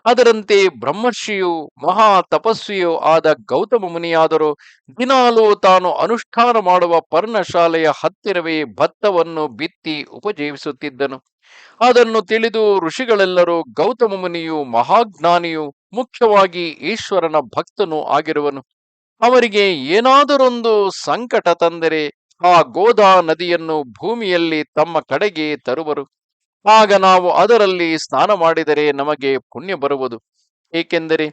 ಅದರಂತೆ ಬ್ರಹ್ಮರ್ಷಿಯು ಮಹಾ ತಪಸ್ವಿಯೂ ಆದ ಗೌತಮ ಮುನಿಯಾದರೂ ದಿನಾಲೂ ತಾನು ಅನುಷ್ಠಾನ ಮಾಡುವ ಪರ್ಣಶಾಲೆಯ ಹತ್ತಿರವೇ ಭತ್ತವನ್ನು ಬಿತ್ತಿ ಉಪಜೀವಿಸುತ್ತಿದ್ದನು. ಅದನ್ನು ತಿಳಿದು ಋಷಿಗಳೆಲ್ಲರೂ ಗೌತಮ ಮುನಿಯು ಮಹಾಜ್ಞಾನಿಯು ಮುಖ್ಯವಾಗಿ ಈಶ್ವರನ ಭಕ್ತನೂ ಆಗಿರುವನು. ಅವರಿಗೆ ಏನಾದರೊಂದು ಸಂಕಟ ತಂದರೆ ಆ ಗೋದಾ ನದಿಯನ್ನು ಭೂಮಿಯಲ್ಲಿ ತಮ್ಮ ಕಡೆಗೆ ತರುವರು. ಆಗ ನಾವು ಅದರಲ್ಲಿ ಸ್ನಾನ ಮಾಡಿದರೆ ನಮಗೆ ಪುಣ್ಯ ಬರುವುದು. ಏಕೆಂದರೆ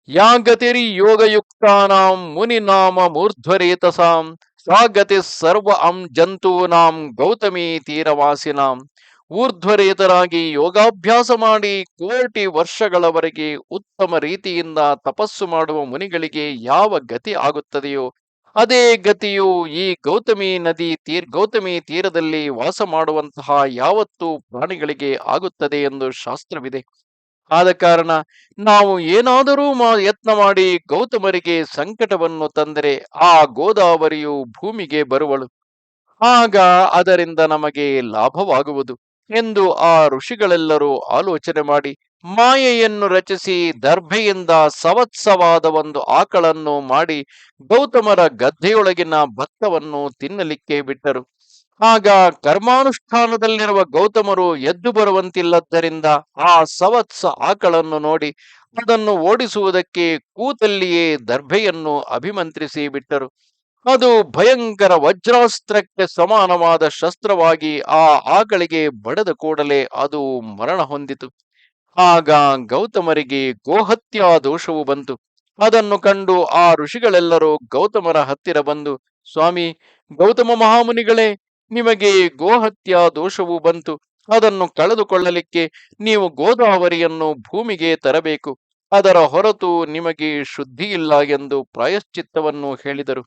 ಯಾ ಗತಿರಿ ಯೋಗಯುಕ್ತಾನಾಂ ಮುನಿನಾಮ ಮೂರ್ಧ್ವರೇತಸಾಂ ಸಾ ಗತಿ ಸರ್ವ ಜಂತೂನಾಂ ಗೌತಮಿ ತೀರವಾಸಿನಾಂ. ಊರ್ಧ್ವರೇತರಾಗಿ ಯೋಗಾಭ್ಯಾಸ ಮಾಡಿ ಕೋಟಿ ವರ್ಷಗಳವರೆಗೆ ಉತ್ತಮ ರೀತಿಯಿಂದ ತಪಸ್ಸು ಮಾಡುವ ಮುನಿಗಳಿಗೆ ಯಾವ ಗತಿ ಆಗುತ್ತದೆಯೋ ಅದೇ ಗತಿಯು ಈ ಗೌತಮಿ ತೀರದಲ್ಲಿ ವಾಸ ಮಾಡುವಂತಹ ಯಾವತ್ತೂ ಪ್ರಾಣಿಗಳಿಗೆ ಆಗುತ್ತದೆ ಎಂದು ಶಾಸ್ತ್ರವಿದೆ. ಆದ ಕಾರಣ ನಾವು ಏನಾದರೂ ಯತ್ನ ಮಾಡಿ ಗೌತಮರಿಗೆ ಸಂಕಟವನ್ನು ತಂದರೆ ಆ ಗೋದಾವರಿಯು ಭೂಮಿಗೆ ಬರುವಳು. ಆಗ ಅದರಿಂದ ನಮಗೆ ಲಾಭವಾಗುವುದು ಎಂದು ಆ ಋಷಿಗಳೆಲ್ಲರೂ ಆಲೋಚನೆ ಮಾಡಿ ಮಾಯೆಯನ್ನು ರಚಿಸಿ ದರ್ಭೆಯಿಂದ ಸವತ್ಸವಾದ ಒಂದು ಆಕಳನ್ನು ಮಾಡಿ ಗೌತಮರ ಗದ್ದೆಯೊಳಗಿನ ಭತ್ತವನ್ನು ತಿನ್ನಲಿಕ್ಕೆ ಬಿಟ್ಟರು. ಆಗ ಕರ್ಮಾನುಷ್ಠಾನದಲ್ಲಿರುವ ಗೌತಮರು ಎದ್ದು ಬರುವಂತಿಲ್ಲದ್ದರಿಂದ ಆ ಸವತ್ಸ ಆಕಳನ್ನು ನೋಡಿ ಅದನ್ನು ಓಡಿಸುವುದಕ್ಕೆ ಕೂತಲ್ಲಿಯೇ ದರ್ಭೆಯನ್ನು ಅಭಿಮಂತ್ರಿಸಿ ಬಿಟ್ಟರು. ಅದು ಭಯಂಕರ ವಜ್ರಾಸ್ತ್ರಕ್ಕೆ ಸಮಾನವಾದ ಶಸ್ತ್ರವಾಗಿ ಆ ಆಕಳಿಗೆ ಬಡದ ಕೂಡಲೇ ಅದು ಮರಣ ಹೊಂದಿತು. ಆಗ ಗೌತಮರಿಗೆ ಗೋಹತ್ಯಾ ದೋಷವು ಬಂತು. ಅದನ್ನು ಕಂಡು ಆ ಋಷಿಗಳೆಲ್ಲರೂ ಗೌತಮರ ಹತ್ತಿರ ಬಂದು, ಸ್ವಾಮಿ ಗೌತಮ ಮಹಾಮುನಿಗಳೇ, ನಿಮಗೆ ಗೋಹತ್ಯಾ ದೋಷವು ಬಂತು. ಅದನ್ನು ಕಳೆದುಕೊಳ್ಳಲಿಕ್ಕೆ ನೀವು ಗೋದಾವರಿಯನ್ನು ಭೂಮಿಗೆ ತರಬೇಕು. ಅದರ ಹೊರತು ನಿಮಗೆ ಶುದ್ಧಿಯಿಲ್ಲ ಎಂದು ಪ್ರಾಯಶ್ಚಿತ್ತವನ್ನು ಹೇಳಿದರು.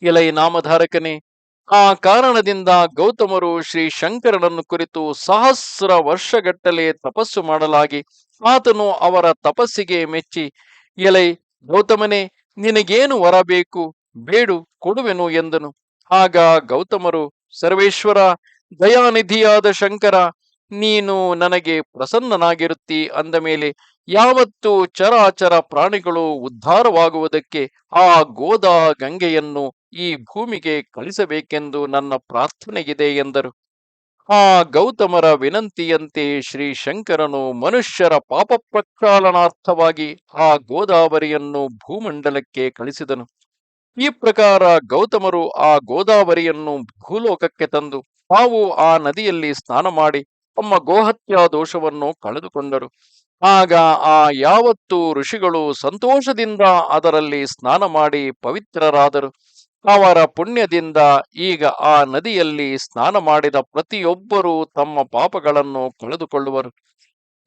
ಎಲೈ ನಾಮಧಾರಕನೇ, ಆ ಕಾರಣದಿಂದ ಗೌತಮರು ಶ್ರೀ ಶಂಕರನನ್ನು ಕುರಿತು ಸಹಸ್ರ ವರ್ಷಗಟ್ಟಲೆ ತಪಸ್ಸು ಮಾಡಲಾಗಿ ಆತನು ಅವರ ತಪಸ್ಸಿಗೆ ಮೆಚ್ಚಿ, ಎಲೈ ಗೌತಮನೇ, ನಿನಗೇನು ವರ ಬೇಕು, ಬೇಡು ಕೊಡುವೆನು ಎಂದನು. ಆಗ ಗೌತಮರು, ಸರ್ವೇಶ್ವರ, ದಯಾನಿಧಿಯಾದ ಶಂಕರ, ನೀನು ನನಗೆ ಪ್ರಸನ್ನನಾಗಿರುತ್ತಿ ಅಂದ ಮೇಲೆ ಯಾವತ್ತು ಚರಾಚರ ಪ್ರಾಣಿಗಳು ಉದ್ಧಾರವಾಗುವುದಕ್ಕೆ ಆ ಗೋದಾ ಗಂಗೆಯನ್ನು ಈ ಭೂಮಿಗೆ ಕಳಿಸಬೇಕೆಂದು ನನ್ನ ಪ್ರಾರ್ಥನೆಗಿದೆ ಎಂದರು. ಆ ಗೌತಮರ ವಿನಂತಿಯಂತೆ ಶ್ರೀ ಶಂಕರನು ಮನುಷ್ಯರ ಪಾಪ ಪ್ರಕ್ಷಾಳನಾರ್ಥವಾಗಿ ಆ ಗೋದಾವರಿಯನ್ನು ಭೂಮಂಡಲಕ್ಕೆ ಕಳಿಸಿದನು. ಈ ಪ್ರಕಾರ ಗೌತಮರು ಆ ಗೋದಾವರಿಯನ್ನು ಭೂಲೋಕಕ್ಕೆ ತಂದು ತಾವು ಆ ನದಿಯಲ್ಲಿ ಸ್ನಾನ ಮಾಡಿ ತಮ್ಮ ಗೋಹತ್ಯಾ ದೋಷವನ್ನು ಕಳೆದುಕೊಂಡರು. ಆಗ ಆ ಯಾವತ್ತು ಋಷಿಗಳು ಸಂತೋಷದಿಂದ ಅದರಲ್ಲಿ ಸ್ನಾನ ಮಾಡಿ ಪವಿತ್ರರಾದರು. ಅವರ ಪುಣ್ಯದಿಂದ ಈಗ ಆ ನದಿಯಲ್ಲಿ ಸ್ನಾನ ಮಾಡಿದ ಪ್ರತಿಯೊಬ್ಬರೂ ತಮ್ಮ ಪಾಪಗಳನ್ನು ಕಳೆದುಕೊಳ್ಳುವರು.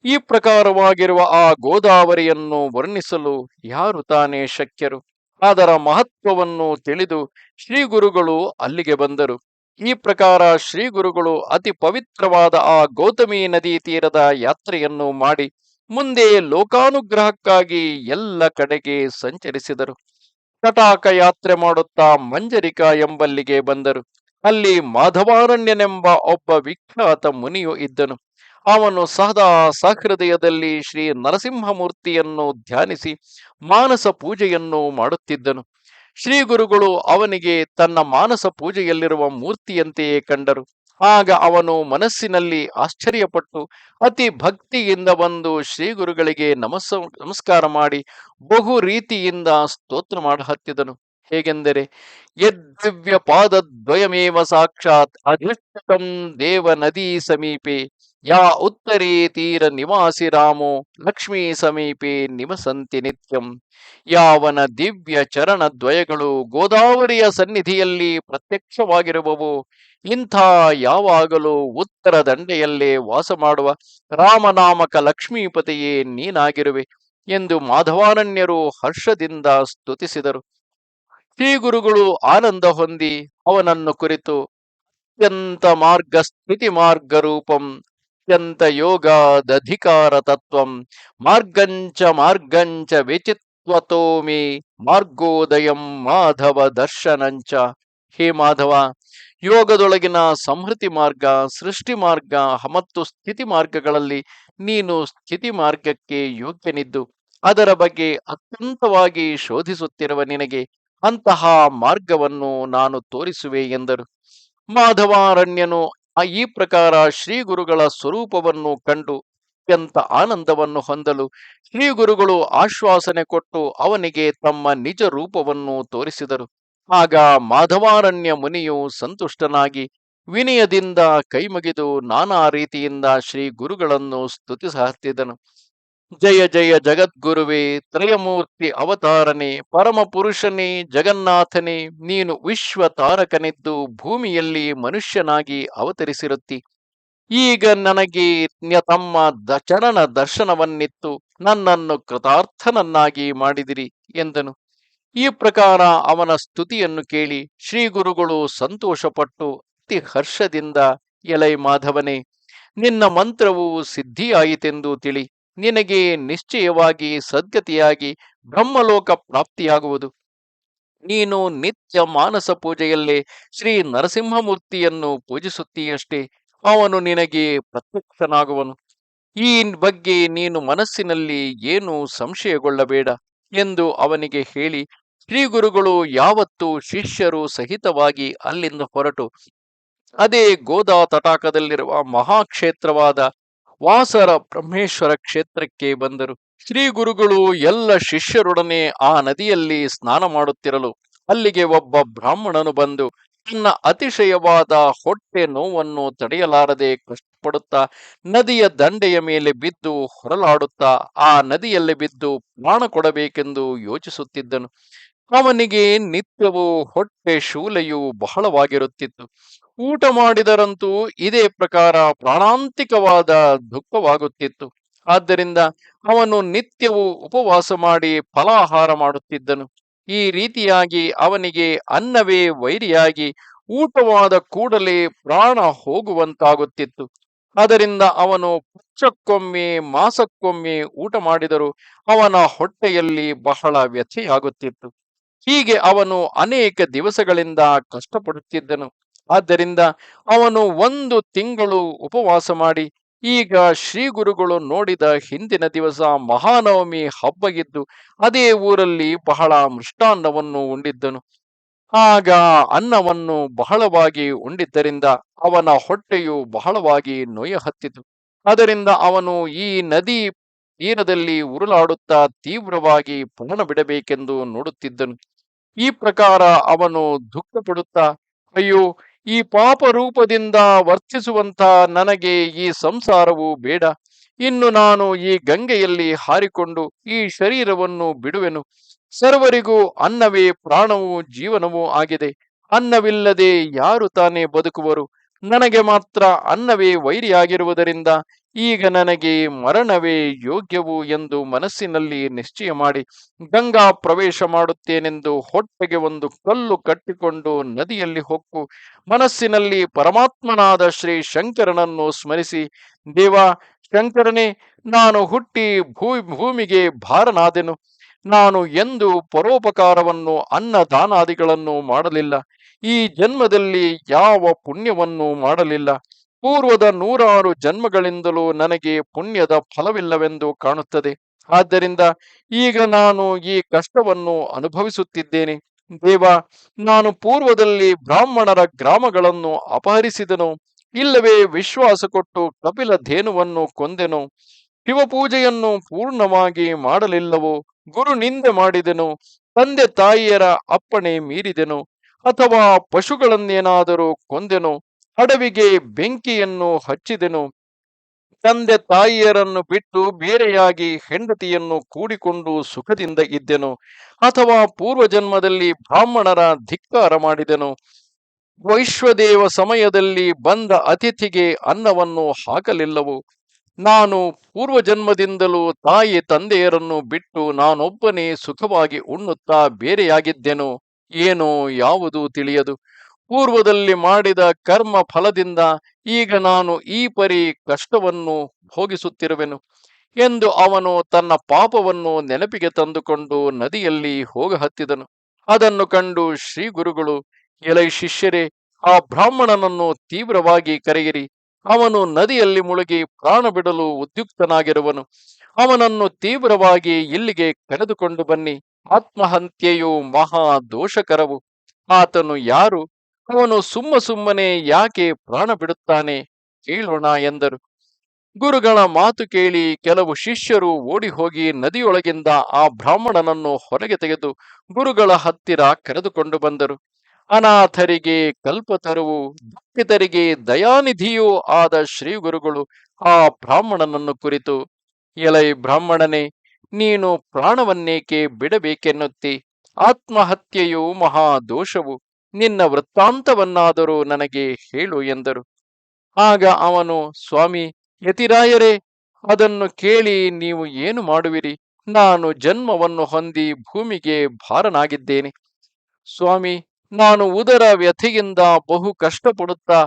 ಈ ಪ್ರಕಾರವಾಗಿರುವ ಆ ಗೋದಾವರಿಯನ್ನು ವರ್ಣಿಸಲು ಯಾರು ತಾನೇ ಶಕ್ಯರು? ಅದರ ಮಹತ್ವವನ್ನು ತಿಳಿದು ಶ್ರೀ ಗುರುಗಳು ಅಲ್ಲಿಗೆ ಬಂದರು. ಈ ಪ್ರಕಾರ ಶ್ರೀ ಗುರುಗಳು ಅತಿ ಪವಿತ್ರವಾದ ಆ ಗೌತಮಿ ನದಿ ತೀರದ ಯಾತ್ರೆಯನ್ನು ಮಾಡಿ ಮುಂದೆ ಲೋಕಾನುಗ್ರಹಕ್ಕಾಗಿ ಎಲ್ಲ ಕಡೆಗೆ ಸಂಚರಿಸಿದರು. ತಟಾಕ ಯಾತ್ರೆ ಮಾಡುತ್ತಾ ಮಂಜರಿಕಾ ಎಂಬಲ್ಲಿಗೆ ಬಂದರು. ಅಲ್ಲಿ ಮಾಧವಾರಣ್ಯನೆಂಬ ಒಬ್ಬ ವಿಖ್ಯಾತ ಮುನಿಯು ಇದ್ದನು. ಅವನು ಸದಾ ಸಹೃದಯದಲ್ಲಿ ಶ್ರೀ ನರಸಿಂಹಮೂರ್ತಿಯನ್ನು ಧ್ಯಾನಿಸಿ ಮಾನಸ ಪೂಜೆಯನ್ನು ಮಾಡುತ್ತಿದ್ದನು. ಶ್ರೀ ಗುರುಗಳು ಅವನಿಗೆ ತನ್ನ ಮಾನಸ ಪೂಜೆಯಲ್ಲಿರುವ ಮೂರ್ತಿಯಂತೆಯೇ ಕಂಡರು. ಆಗ ಅವನು ಮನಸ್ಸಿನಲ್ಲಿ ಆಶ್ಚರ್ಯಪಟ್ಟು ಅತಿ ಭಕ್ತಿಯಿಂದ ಬಂದು ಶ್ರೀ ಗುರುಗಳಿಗೆ ನಮಸ್ಕಾರ ಮಾಡಿ ಬಹು ರೀತಿಯಿಂದ ಸ್ತೋತ್ರ ಮಾಡಹತ್ತಿದನು. ಹೇಗೆಂದರೆ, ಯದ್ದಿವ್ಯ ಪಾದದ್ವಯಮೇವ ಸಾಕ್ಷಾತ್ ಅಧಿಷ್ಠಿತಂ ದೇವ ನದೀ ಸಮೀಪೆ ಯಾ ಉತ್ತರೇ ತೀರ ನಿವಾಸಿ ರಾಮೋ ಲಕ್ಷ್ಮೀ ಸಮೀಪೆ ನಿವಸಂತಿ ನಿತ್ಯಂ. ಯಾವನ ದಿವ್ಯ ಚರಣ ದ್ವಯಗಳು ಗೋದಾವರಿಯ ಸನ್ನಿಧಿಯಲ್ಲಿ ಪ್ರತ್ಯಕ್ಷವಾಗಿರುವವು, ಇಂಥ ಯಾವಾಗಲೂ ಉತ್ತರ ದಂಡೆಯಲ್ಲೇ ವಾಸ ಮಾಡುವ ರಾಮನಾಮಕ ಲಕ್ಷ್ಮೀಪತಿಯೇ ನೀನಾಗಿರುವೆ ಎಂದು ಮಾಧವಾರಣ್ಯರು ಹರ್ಷದಿಂದ ಸ್ತುತಿಸಿದರು. ಶ್ರೀ ಗುರುಗಳು ಆನಂದ ಹೊಂದಿ ಅವನನ್ನು ಕುರಿತು ಅತ್ಯಂತ ಮಾರ್ಗ ಸ್ಥಿತಿ ಮಾರ್ಗ ರೂಪಂ ಅತ್ಯಂತ ಯೋಗಾದಧಿಕಾರ ತತ್ವಂ ಮಾರ್ಗಂಚ ವಿಚಿತ್ವತೋಮಿ ಮಾರ್ಗೋದಯಂ ಮಾಧವ ದರ್ಶನಂಚ. ಹೇ ಮಾಧವ, ಯೋಗದೊಳಗಿನ ಸಂಹೃತಿ ಮಾರ್ಗ, ಸೃಷ್ಟಿ ಮಾರ್ಗ ಮತ್ತು ಸ್ಥಿತಿ ಮಾರ್ಗಗಳಲ್ಲಿ ನೀನು ಸ್ಥಿತಿ ಮಾರ್ಗಕ್ಕೆ ಯೋಗ್ಯನಿದ್ದು ಅದರ ಬಗ್ಗೆ ಅತ್ಯಂತವಾಗಿ ಶೋಧಿಸುತ್ತಿರುವ ನಿನಗೆ ಅಂತಹ ಮಾರ್ಗವನ್ನು ನಾನು ತೋರಿಸುವೆ ಎಂದರು. ಮಾಧವಾರಣ್ಯನು ಈ ಪ್ರಕಾರ ಶ್ರೀ ಗುರುಗಳ ಸ್ವರೂಪವನ್ನು ಕಂಡು ಅತ್ಯಂತ ಆನಂದವನ್ನು ಹೊಂದಲು ಶ್ರೀ ಗುರುಗಳು ಆಶ್ವಾಸನೆ ಕೊಟ್ಟು ಅವನಿಗೆ ತಮ್ಮ ನಿಜ ರೂಪವನ್ನು ತೋರಿಸಿದರು. ಆಗ ಮಾಧವಾರಣ್ಯ ಮುನಿಯು ಸಂತುಷ್ಟನಾಗಿ ವಿನಯದಿಂದ ಕೈಮುಗಿದು ನಾನಾ ರೀತಿಯಿಂದ ಶ್ರೀ ಗುರುಗಳನ್ನು ಸ್ತುತಿಸಹತ್ತಿದನು. ಜಯ ಜಯ ಜಗದ್ಗುರುವೇ, ತ್ರಯಮೂರ್ತಿ ಅವತಾರನೆ, ಪರಮ ಪುರುಷನೇ, ಜಗನ್ನಾಥನೇ, ನೀನು ವಿಶ್ವ ತಾರಕನಿದ್ದು ಭೂಮಿಯಲ್ಲಿ ಮನುಷ್ಯನಾಗಿ ಅವತರಿಸಿರುತ್ತಿ. ಈಗ ನನಗೆ ತಮ್ಮ ಚರಣ ದರ್ಶನವನ್ನಿತ್ತು ನನ್ನನ್ನು ಕೃತಾರ್ಥನನ್ನಾಗಿ ಮಾಡಿದಿರಿ ಎಂದನು. ಈ ಪ್ರಕಾರ ಅವನ ಸ್ತುತಿಯನ್ನು ಕೇಳಿ ಶ್ರೀ ಗುರುಗಳು ಸಂತೋಷಪಟ್ಟು ಅತಿ ಹರ್ಷದಿಂದ, ಎಲೈ ಮಾಧವನೇ, ನಿನ್ನ ಮಂತ್ರವು ಸಿದ್ಧಿಯಾಯಿತೆಂದು ತಿಳಿ. ನಿನಗೆ ನಿಶ್ಚಯವಾಗಿ ಸದ್ಗತಿಯಾಗಿ ಬ್ರಹ್ಮಲೋಕ ಪ್ರಾಪ್ತಿಯಾಗುವುದು. ನೀನು ನಿತ್ಯ ಮಾನಸ ಪೂಜೆಯಲ್ಲೇ ಶ್ರೀ ನರಸಿಂಹಮೂರ್ತಿಯನ್ನು ಪೂಜಿಸುತ್ತೀಯಷ್ಟೇ, ಅವನು ನಿನಗೆ ಪ್ರತ್ಯಕ್ಷನಾಗುವನು. ಈ ಬಗ್ಗೆ ನೀನು ಮನಸ್ಸಿನಲ್ಲಿ ಏನೂ ಸಂಶಯಗೊಳ್ಳಬೇಡ ಎಂದು ಅವನಿಗೆ ಹೇಳಿ ಶ್ರೀ ಗುರುಗಳು ಯಾವತ್ತೂ ಶಿಷ್ಯರು ಸಹಿತವಾಗಿ ಅಲ್ಲಿಂದ ಹೊರಟು ಅದೇ ಗೋದಾ ತಟಾಕದಲ್ಲಿರುವ ಮಹಾಕ್ಷೇತ್ರವಾದ ವಾಸರ ಬ್ರಹ್ಮೇಶ್ವರ ಕ್ಷೇತ್ರಕ್ಕೆ ಬಂದರು. ಶ್ರೀ ಗುರುಗಳು ಎಲ್ಲ ಶಿಷ್ಯರೊಡನೆ ಆ ನದಿಯಲ್ಲಿ ಸ್ನಾನ ಮಾಡುತ್ತಿರಲು ಅಲ್ಲಿಗೆ ಒಬ್ಬ ಬ್ರಾಹ್ಮಣನು ಬಂದು ತನ್ನ ಅತಿಶಯವಾದ ಹೊಟ್ಟೆ ನೋವನ್ನು ತಡೆಯಲಾರದೆ ಕಷ್ಟಪಡುತ್ತಾ ನದಿಯ ದಂಡೆಯ ಮೇಲೆ ಬಿದ್ದು ಹೊರಲಾಡುತ್ತಾ ಆ ನದಿಯಲ್ಲಿ ಬಿದ್ದು ಪ್ರಾಣ ಕೊಡಬೇಕೆಂದು ಯೋಚಿಸುತ್ತಿದ್ದನು. ಅವನಿಗೆ ನಿತ್ಯವೂ ಹೊಟ್ಟೆ ಶೂಲೆಯು ಬಹಳವಾಗಿರುತ್ತಿತ್ತು. ಊಟ ಮಾಡಿದರಂತೂ ಇದೇ ಪ್ರಕಾರ ಪ್ರಾಣಾಂತಿಕವಾದ ದುಃಖವಾಗುತ್ತಿತ್ತು. ಆದ್ದರಿಂದ ಅವನು ನಿತ್ಯವೂ ಉಪವಾಸ ಮಾಡಿ ಫಲಾಹಾರ ಮಾಡುತ್ತಿದ್ದನು. ಈ ರೀತಿಯಾಗಿ ಅವನಿಗೆ ಅನ್ನವೇ ವೈರಿಯಾಗಿ ಊಟವಾದ ಕೂಡಲೇ ಪ್ರಾಣ ಹೋಗುವಂತಾಗುತ್ತಿತ್ತು. ಅದರಿಂದ ಅವನು ಪಕ್ಷಕ್ಕೊಮ್ಮೆ ಮಾಸಕ್ಕೊಮ್ಮೆ ಊಟ ಮಾಡಿದರೂ ಅವನ ಹೊಟ್ಟೆಯಲ್ಲಿ ಬಹಳ ವ್ಯಥೆಯಾಗುತ್ತಿತ್ತು. ಹೀಗೆ ಅವನು ಅನೇಕ ದಿವಸಗಳಿಂದ ಕಷ್ಟಪಡುತ್ತಿದ್ದನು. ಆದ್ದರಿಂದ ಅವನು 1 ತಿಂಗಳು ಉಪವಾಸ ಮಾಡಿ ಈಗ ಶ್ರೀ ಗುರುಗಳು ನೋಡಿದ ಹಿಂದಿನ ದಿವಸ ಮಹಾನವಮಿ ಹಬ್ಬ ಇದ್ದು ಅದೇ ಊರಲ್ಲಿ ಬಹಳ ಮೃಷ್ಟಾನ್ನವನ್ನು ಉಂಡಿದ್ದನು. ಆಗ ಅನ್ನವನ್ನು ಬಹಳವಾಗಿ ಉಂಡಿದ್ದರಿಂದ ಅವನ ಹೊಟ್ಟೆಯು ಬಹಳವಾಗಿ ನೋಯ ಹತ್ತಿತು. ಅದರಿಂದ ಅವನು ಈ ನದಿ ತೀರದಲ್ಲಿ ಉರುಳಾಡುತ್ತಾ ತೀವ್ರವಾಗಿ ಪ್ರಾಣ ಬಿಡಬೇಕೆಂದು ನೋಡುತ್ತಿದ್ದನು. ಈ ಪ್ರಕಾರ ಅವನು ದುಃಖಪಡುತ್ತಾ, ಅಯ್ಯೋ, ಈ ಪಾಪ ರೂಪದಿಂದ ವರ್ತಿಸುವಂತ ನನಗೆ ಈ ಸಂಸಾರವು ಬೇಡ. ಇನ್ನು ನಾನು ಈ ಗಂಗೆಯಲ್ಲಿ ಹಾರಿಕೊಂಡು ಈ ಶರೀರವನ್ನು ಬಿಡುವೆನು. ಸರ್ವರಿಗೂ ಅನ್ನವೇ ಪ್ರಾಣವೂ ಜೀವನವೂ ಆಗಿದೆ. ಅನ್ನವಿಲ್ಲದೆ ಯಾರು ತಾನೇ ಬದುಕುವರು? ನನಗೆ ಮಾತ್ರ ಅನ್ನವೇ ವೈರಿಯಾಗಿರುವುದರಿಂದ ಈಗ ನನಗೆ ಮರಣವೇ ಯೋಗ್ಯವು ಎಂದು ಮನಸ್ಸಿನಲ್ಲಿ ನಿಶ್ಚಯ ಮಾಡಿ ಗಂಗಾ ಪ್ರವೇಶ ಮಾಡುತ್ತೇನೆಂದು ಹೊಟ್ಟೆಗೆ ಒಂದು ಕಲ್ಲು ಕಟ್ಟಿಕೊಂಡು ನದಿಯಲ್ಲಿ ಹೊಕ್ಕು ಮನಸ್ಸಿನಲ್ಲಿ ಪರಮಾತ್ಮನಾದ ಶ್ರೀ ಶಂಕರನನ್ನು ಸ್ಮರಿಸಿ, ದೇವ ಶಂಕರನೇ, ನಾನು ಹುಟ್ಟಿ ಭೂಮಿಗೆ ಭಾರನಾದೆನು. ನಾನು ಎಂದು ಪರೋಪಕಾರವನ್ನು ಅನ್ನದಾನಾದಿಗಳನ್ನು ಮಾಡಲಿಲ್ಲ. ಈ ಜನ್ಮದಲ್ಲಿ ಯಾವ ಪುಣ್ಯವನ್ನು ಮಾಡಲಿಲ್ಲ. ಪೂರ್ವದ 100 ಜನ್ಮಗಳಿಂದಲೂ ನನಗೆ ಪುಣ್ಯದ ಫಲವಿಲ್ಲವೆಂದು ಕಾಣುತ್ತದೆ. ಆದ್ದರಿಂದ ಈಗ ನಾನು ಈ ಕಷ್ಟವನ್ನು ಅನುಭವಿಸುತ್ತಿದ್ದೇನೆ. ದೇವ, ನಾನು ಪೂರ್ವದಲ್ಲಿ ಬ್ರಾಹ್ಮಣರ ಗ್ರಾಮಗಳನ್ನು ಅಪಹರಿಸಿದನು, ಇಲ್ಲವೇ ವಿಶ್ವಾಸ ಕೊಟ್ಟು ಕಪಿಲ ಧೇನುವನ್ನು ಕೊಂದೆನು? ಶಿವಪೂಜೆಯನ್ನು ಪೂರ್ಣವಾಗಿ ಮಾಡಲಿಲ್ಲವೋ? ಗುರು ನಿಂದೆ ಮಾಡಿದೆನು? ತಂದೆ ತಾಯಿಯರ ಅಪ್ಪಣೆ ಮೀರಿದೆನು? ಅಥವಾ ಪಶುಗಳನ್ನೇನಾದರೂ ಕೊಂದೆನು? ಅಡವಿಗೆ ಬೆಂಕಿಯನ್ನು ಹಚ್ಚಿದೆನು? ತಂದೆ ತಾಯಿಯರನ್ನು ಬಿಟ್ಟು ಬೇರೆಯಾಗಿ ಹೆಂಡತಿಯನ್ನು ಕೂಡಿಕೊಂಡು ಸುಖದಿಂದ ಇದ್ದೆನು? ಅಥವಾ ಪೂರ್ವಜನ್ಮದಲ್ಲಿ ಬ್ರಾಹ್ಮಣರ ಧಿಕ್ಕಾರ ಮಾಡಿದೆನು? ವೈಶ್ವದೇವ ಸಮಯದಲ್ಲಿ ಬಂದ ಅತಿಥಿಗೆ ಅನ್ನವನ್ನು ಹಾಕಲಿಲ್ಲವು? ನಾನು ಪೂರ್ವಜನ್ಮದಿಂದಲೂ ತಾಯಿ ತಂದೆಯರನ್ನು ಬಿಟ್ಟು ನಾನೊಬ್ಬನೇ ಸುಖವಾಗಿ ಉಣ್ಣುತ್ತಾ ಬೇರೆಯಾಗಿದ್ದೆನು? ಏನೋ ಯಾವುದು ತಿಳಿಯದು. ಪೂರ್ವದಲ್ಲಿ ಮಾಡಿದ ಕರ್ಮ ಫಲದಿಂದ ಈಗ ನಾನು ಈ ಪರಿ ಕಷ್ಟವನ್ನು ಭೋಗಿಸುತ್ತಿರುವೆನು ಎಂದು ಅವನು ತನ್ನ ಪಾಪವನ್ನು ನೆನಪಿಗೆ ತಂದುಕೊಂಡು ನದಿಯಲ್ಲಿ ಹೋಗ ಹತ್ತಿದನು. ಅದನ್ನು ಕಂಡು ಶ್ರೀ ಗುರುಗಳು, ಎಲೈ ಶಿಷ್ಯರೇ, ಆ ಬ್ರಾಹ್ಮಣನನ್ನು ತೀವ್ರವಾಗಿ ಕರೆಯಿರಿ. ಅವನು ನದಿಯಲ್ಲಿ ಮುಳುಗಿ ಪ್ರಾಣ ಬಿಡಲು ಉದ್ಯುಕ್ತನಾಗಿರುವನು. ಅವನನ್ನು ತೀವ್ರವಾಗಿ ಇಲ್ಲಿಗೆ ಕರೆದುಕೊಂಡು ಬನ್ನಿ. ಆತ್ಮಹತ್ಯೆಯು ಮಹಾ ದೋಷಕರವು. ಆತನು ಯಾರು? ಅವನು ಸುಮ್ಮನೆ ಯಾಕೆ ಪ್ರಾಣ ಬಿಡುತ್ತಾನೆ? ಕೇಳೋಣ ಎಂದರು. ಗುರುಗಳ ಮಾತು ಕೇಳಿ ಕೆಲವು ಶಿಷ್ಯರು ಓಡಿ ಹೋಗಿ ನದಿಯೊಳಗಿಂದ ಆ ಬ್ರಾಹ್ಮಣನನ್ನು ಹೊರಗೆ ತೆಗೆದು ಗುರುಗಳ ಹತ್ತಿರ ಕರೆದುಕೊಂಡು ಬಂದರು. ಅನಾಥರಿಗೆ ಕಲ್ಪತರುವು, ದುಃಖಿತರಿಗೆ ದಯಾನಿಧಿಯೂ ಆದ ಶ್ರೀ ಗುರುಗಳು ಆ ಬ್ರಾಹ್ಮಣನನ್ನು ಕುರಿತು, ಎಲೈ ಬ್ರಾಹ್ಮಣನೇ, ನೀನು ಪ್ರಾಣವನ್ನೇಕೆ ಬಿಡಬೇಕೆನ್ನುತ್ತಿ? ಆತ್ಮಹತ್ಯೆಯು ಮಹಾ ದೋಷವು. ನಿನ್ನ ವೃತ್ತಾಂತವನ್ನಾದರೂ ನನಗೆ ಹೇಳು ಎಂದರು. ಆಗ ಅವನು, ಸ್ವಾಮಿ ಯತಿರಾಯರೇ, ಅದನ್ನು ಕೇಳಿ ನೀವು ಏನು ಮಾಡುವಿರಿ? ನಾನು ಜನ್ಮವನ್ನು ಹೊಂದಿ ಭೂಮಿಗೆ ಭಾರನಾಗಿದ್ದೇನೆ. ಸ್ವಾಮಿ, ನಾನು ಉದರ ವ್ಯಥೆಯಿಂದ ಬಹು ಕಷ್ಟಪಡುತ್ತಾ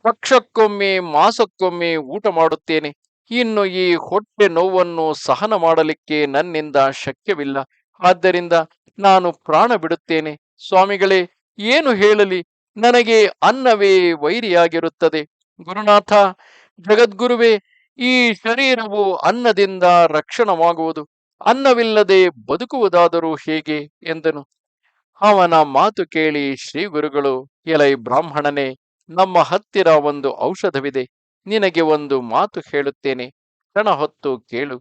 ಪಕ್ಷಕ್ಕೊಮ್ಮೆ ಮಾಸಕ್ಕೊಮ್ಮೆ ಊಟ ಮಾಡುತ್ತೇನೆ. ಇನ್ನು ಈ ಹೊಟ್ಟೆ ನೋವನ್ನು ಸಹನ ಮಾಡಲಿಕ್ಕೆ ನನ್ನಿಂದ ಶಕ್ಯವಿಲ್ಲ. ಆದ್ದರಿಂದ ನಾನು ಪ್ರಾಣ ಬಿಡುತ್ತೇನೆ. ಸ್ವಾಮಿಗಳೇ, ಏನು ಹೇಳಲಿ? ನನಗೆ ಅನ್ನವೇ ವೈರಿಯಾಗಿರುತ್ತದೆ. ಗುರುನಾಥ, ಜಗದ್ಗುರುವೇ, ಈ ಶರೀರವು ಅನ್ನದಿಂದ ರಕ್ಷಣವಾಗುವುದು. ಅನ್ನವಿಲ್ಲದೆ ಬದುಕುವುದಾದರೂ ಹೇಗೆ ಎಂದನು. ಅವನ ಮಾತು ಕೇಳಿ ಶ್ರೀ ಗುರುಗಳು, ಎಲೈ ಬ್ರಾಹ್ಮಣನೇ, ನಮ್ಮ ಹತ್ತಿರ ಒಂದು ಔಷಧವಿದೆ. ನಿನಗೆ ಒಂದು ಮಾತು ಹೇಳುತ್ತೇನೆ, ಕ್ಷಣ ಹೊತ್ತು ಕೇಳು.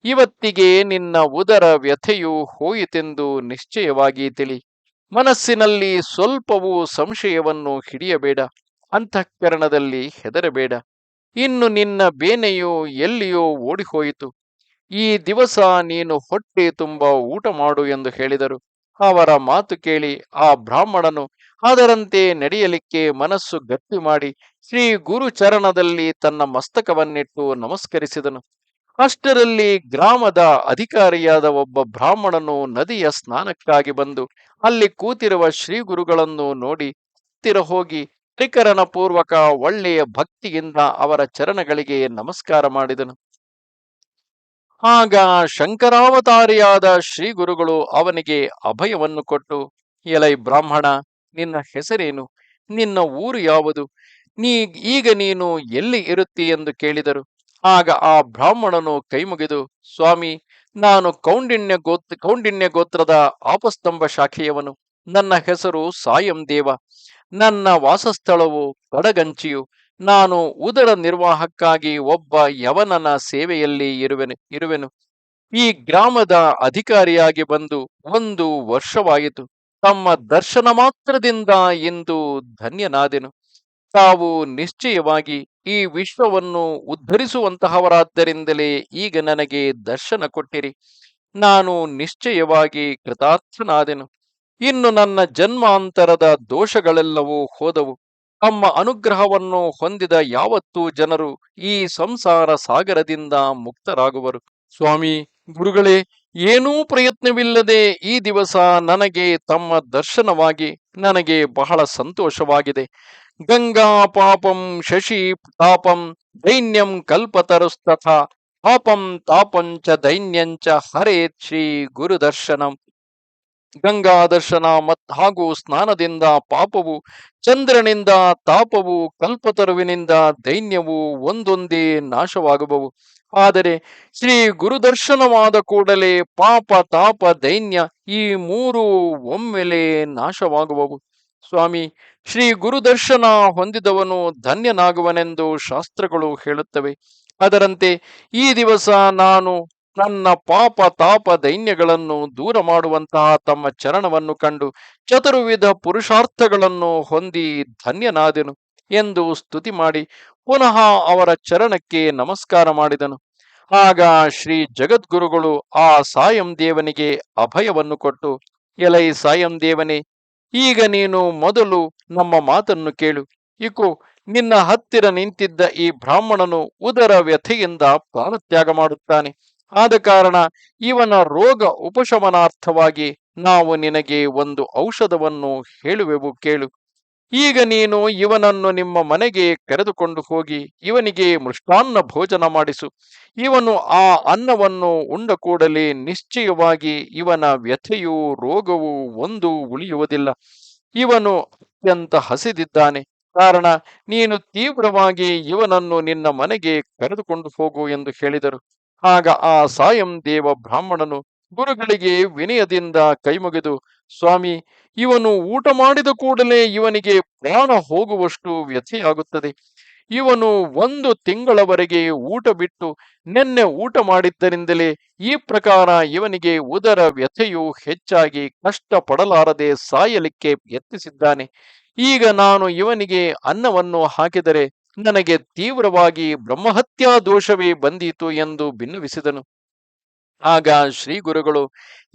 ಇವತ್ತಿಗೆ ನಿನ್ನ ಉದರ ವ್ಯಥೆಯು ಹೋಯಿತೆಂದು ನಿಶ್ಚಯವಾಗಿ ತಿಳಿ. ಮನಸ್ಸಿನಲ್ಲಿ ಸ್ವಲ್ಪವೂ ಸಂಶಯವನ್ನು ಹಿಡಿಯಬೇಡ. ಅಂತಃಕರಣದಲ್ಲಿ ಹೆದರಬೇಡ. ಇನ್ನು ನಿನ್ನ ಬೇನೆಯು ಎಲ್ಲಿಯೋ ಓಡಿಹೋಯಿತು. ಈ ದಿವಸ ನೀನು ಹೊಟ್ಟೆ ತುಂಬ ಊಟ ಮಾಡು ಎಂದು ಹೇಳಿದರು. ಅವರ ಮಾತು ಕೇಳಿ ಆ ಬ್ರಾಹ್ಮಣನು ಅದರಂತೆ ನಡೆಯಲಿಕ್ಕೆ ಮನಸ್ಸು ಗಟ್ಟಿ ಮಾಡಿ ಶ್ರೀ ಗುರು ಚರಣದಲ್ಲಿ ತನ್ನ ಮಸ್ತಕವನ್ನಿಟ್ಟು ನಮಸ್ಕರಿಸಿದನು. ಅಷ್ಟರಲ್ಲಿ ಗ್ರಾಮದ ಅಧಿಕಾರಿಯಾದ ಒಬ್ಬ ಬ್ರಾಹ್ಮಣನು ನದಿಯ ಸ್ನಾನಕ್ಕಾಗಿ ಬಂದು ಅಲ್ಲಿ ಕೂತಿರುವ ಶ್ರೀ ಗುರುಗಳನ್ನು ನೋಡಿ ಹತ್ತಿರ ಹೋಗಿ ತ್ರಿಕರಣ ಪೂರ್ವಕ ಒಳ್ಳೆಯ ಭಕ್ತಿಯಿಂದ ಅವರ ಚರಣಗಳಿಗೆ ನಮಸ್ಕಾರ ಮಾಡಿದನು. ಆಗ ಶಂಕರಾವತಾರಿಯಾದ ಶ್ರೀ ಗುರುಗಳು ಅವನಿಗೆ ಅಭಯವನ್ನು ಕೊಟ್ಟು, ಎಲೈ ಬ್ರಾಹ್ಮಣ, ನಿನ್ನ ಹೆಸರೇನು? ನಿನ್ನ ಊರು ಯಾವುದು? ಈಗ ನೀನು ಎಲ್ಲಿ ಇರುತ್ತಿ ಎಂದು ಕೇಳಿದರು. ಆಗ ಆ ಬ್ರಾಹ್ಮಣನು ಕೈಮುಗಿದು, ಸ್ವಾಮಿ, ನಾನು ಕೌಂಡಿನ್ಯ ಗೋತ್ರದ ಆಪಸ್ತಂಭ ಶಾಖೆಯವನು. ನನ್ನ ಹೆಸರು ಸಾಯಂ ದೇವ. ನನ್ನ ವಾಸಸ್ಥಳವು ಕಡಗಂಚಿಯು. ನಾನು ಉದರ ನಿರ್ವಾಹಕ್ಕಾಗಿ ಒಬ್ಬ ಯವನನ ಸೇವೆಯಲ್ಲಿ ಇರುವೆನು. ಈ ಗ್ರಾಮದ ಅಧಿಕಾರಿಯಾಗಿ ಬಂದು 1 ವರ್ಷವಾಯಿತು. ತಮ್ಮ ದರ್ಶನ ಮಾತ್ರದಿಂದ ಇಂದು ಧನ್ಯನಾದೆನು. ತಾವು ನಿಶ್ಚಯವಾಗಿ ಈ ವಿಶ್ವವನ್ನು ಉದ್ಧರಿಸುವಂತಹವರಾದ್ದರಿಂದಲೇ ಈಗ ನನಗೆ ದರ್ಶನ ಕೊಟ್ಟಿರಿ. ನಾನು ನಿಶ್ಚಯವಾಗಿ ಕೃತಾರ್ಥನಾದೆನು. ಇನ್ನು ನನ್ನ ಜನ್ಮಾಂತರದ ದೋಷಗಳೆಲ್ಲವೂ ಹೋದವು. ತಮ್ಮ ಅನುಗ್ರಹವನ್ನು ಹೊಂದಿದ ಯಾವತ್ತೂ ಜನರು ಈ ಸಂಸಾರ ಸಾಗರದಿಂದ ಮುಕ್ತರಾಗುವರು. ಸ್ವಾಮಿ, ಗುರುಗಳೇ, ಏನೂ ಪ್ರಯತ್ನವಿಲ್ಲದೆ ಈ ದಿವಸ ನನಗೆ ತಮ್ಮ ದರ್ಶನವಾಗಿ ನನಗೆ ಬಹಳ ಸಂತೋಷವಾಗಿದೆ. ಗಂಗಾ ಪಾಪಂ ಶಶಿ ತಾಪಂ ದೈನ್ಯಂ ಕಲ್ಪತರುಸ್ತಥಾ ಪಾಪಂ ತಾಪಂಚ ದೈನ್ಯಂಚ ಹರೇತ್ ಶ್ರೀ ಗುರುದರ್ಶನಂ. ಗಂಗಾ ದರ್ಶನ ಹಾಗೂ ಸ್ನಾನದಿಂದ ಪಾಪವು, ಚಂದ್ರನಿಂದ ತಾಪವು, ಕಲ್ಪತರುವಿನಿಂದ ದೈನ್ಯವು ಒಂದೊಂದೇ ನಾಶವಾಗುವವು. ಆದರೆ ಶ್ರೀ ಗುರುದರ್ಶನವಾದ ಕೂಡಲೇ ಪಾಪ, ತಾಪ, ದೈನ್ಯ ಈ 3 ಒಮ್ಮೆಲೆ ನಾಶವಾಗುವವು. ಸ್ವಾಮಿ, ಶ್ರೀ ಗುರುದರ್ಶನ ಹೊಂದಿದವನು ಧನ್ಯನಾಗುವನೆಂದು ಶಾಸ್ತ್ರಗಳು ಹೇಳುತ್ತವೆ. ಅದರಂತೆ ಈ ದಿವಸ ನಾನು ನನ್ನ ಪಾಪ, ತಾಪ, ದೈನ್ಯಗಳನ್ನು ದೂರ ಮಾಡುವಂತಹ ತಮ್ಮ ಚರಣವನ್ನು ಕಂಡು ಚತುರ್ವಿಧ ಪುರುಷಾರ್ಥಗಳನ್ನು ಹೊಂದಿ ಧನ್ಯನಾದೆನು ಎಂದು ಸ್ತುತಿ ಮಾಡಿ ಪುನಃ ಅವರ ಚರಣಕ್ಕೆ ನಮಸ್ಕಾರ ಮಾಡಿದನು. ಆಗ ಶ್ರೀ ಜಗದ್ಗುರುಗಳು ಆ ಸಾಯಂ ದೇವನಿಗೆ ಅಭಯವನ್ನು ಕೊಟ್ಟು, ಎಲೈ ಸಾಯಂ ದೇವನೇ, ಈಗ ನೀನು ಮೊದಲು ನಮ್ಮ ಮಾತನ್ನು ಕೇಳು. ಇಕೋ, ನಿನ್ನ ಹತ್ತಿರ ನಿಂತಿದ್ದ ಈ ಬ್ರಾಹ್ಮಣನು ಉದರ ವ್ಯಥೆಯಿಂದ ಪ್ರಾಣತ್ಯಾಗ ಮಾಡುತ್ತಾನೆ. ಆದ ಕಾರಣ ಇವನ ರೋಗ ಉಪಶಮನಾರ್ಥವಾಗಿ ನಾವು ನಿನಗೆ ಒಂದು ಔಷಧವನ್ನು ಹೇಳುವೆವು ಕೇಳು. ಈಗ ನೀನು ಇವನನ್ನು ನಿಮ್ಮ ಮನೆಗೆ ಕರೆದುಕೊಂಡು ಹೋಗಿ ಇವನಿಗೆ ಮೃಷ್ಟಾನ್ನ ಭೋಜನ ಮಾಡಿಸು. ಇವನು ಆ ಅನ್ನವನ್ನು ಉಂಡ ಕೂಡಲೇ ನಿಶ್ಚಯವಾಗಿ ಇವನ ವ್ಯಥೆಯೂ ರೋಗವು ಒಂದು ಉಳಿಯುವುದಿಲ್ಲ. ಇವನು ಅತ್ಯಂತ ಹಸಿದಿದ್ದಾನೆ. ಕಾರಣ ನೀನು ತೀವ್ರವಾಗಿ ಇವನನ್ನು ನಿನ್ನ ಮನೆಗೆ ಕರೆದುಕೊಂಡು ಹೋಗು ಎಂದು ಹೇಳಿದರು. ಆಗ ಆ ಸಾಯಂ ದೇವ ಬ್ರಾಹ್ಮಣನು ಗುರುಗಳಿಗೆ ವಿನಯದಿಂದ ಕೈಮುಗಿದು, ಸ್ವಾಮಿ, ಇವನು ಊಟ ಮಾಡಿದ ಕೂಡಲೇ ಇವನಿಗೆ ಪ್ರಾಣ ಹೋಗುವಷ್ಟು ವ್ಯಥೆಯಾಗುತ್ತದೆ. ಇವನು 1 ತಿಂಗಳವರೆಗೆ ಊಟ ಬಿಟ್ಟು ನಿನ್ನೆ ಊಟ ಮಾಡಿದ್ದರಿಂದಲೇ ಈ ಪ್ರಕಾರ ಇವನಿಗೆ ಉದರ ವ್ಯಥೆಯು ಹೆಚ್ಚಾಗಿ ಕಷ್ಟಪಡಲಾರದೆ ಸಾಯಲಿಕ್ಕೆ ಯತ್ನಿಸಿದ್ದಾನೆ. ಈಗ ನಾನು ಇವನಿಗೆ ಅನ್ನವನ್ನು ಹಾಕಿದರೆ ನನಗೆ ತೀವ್ರವಾಗಿ ಬ್ರಹ್ಮಹತ್ಯಾ ದೋಷವೇ ಬಂದೀತು ಎಂದು ಬಿನ್ನವಿಸಿದನು. ಆಗ ಶ್ರೀ ಗುರುಗಳು,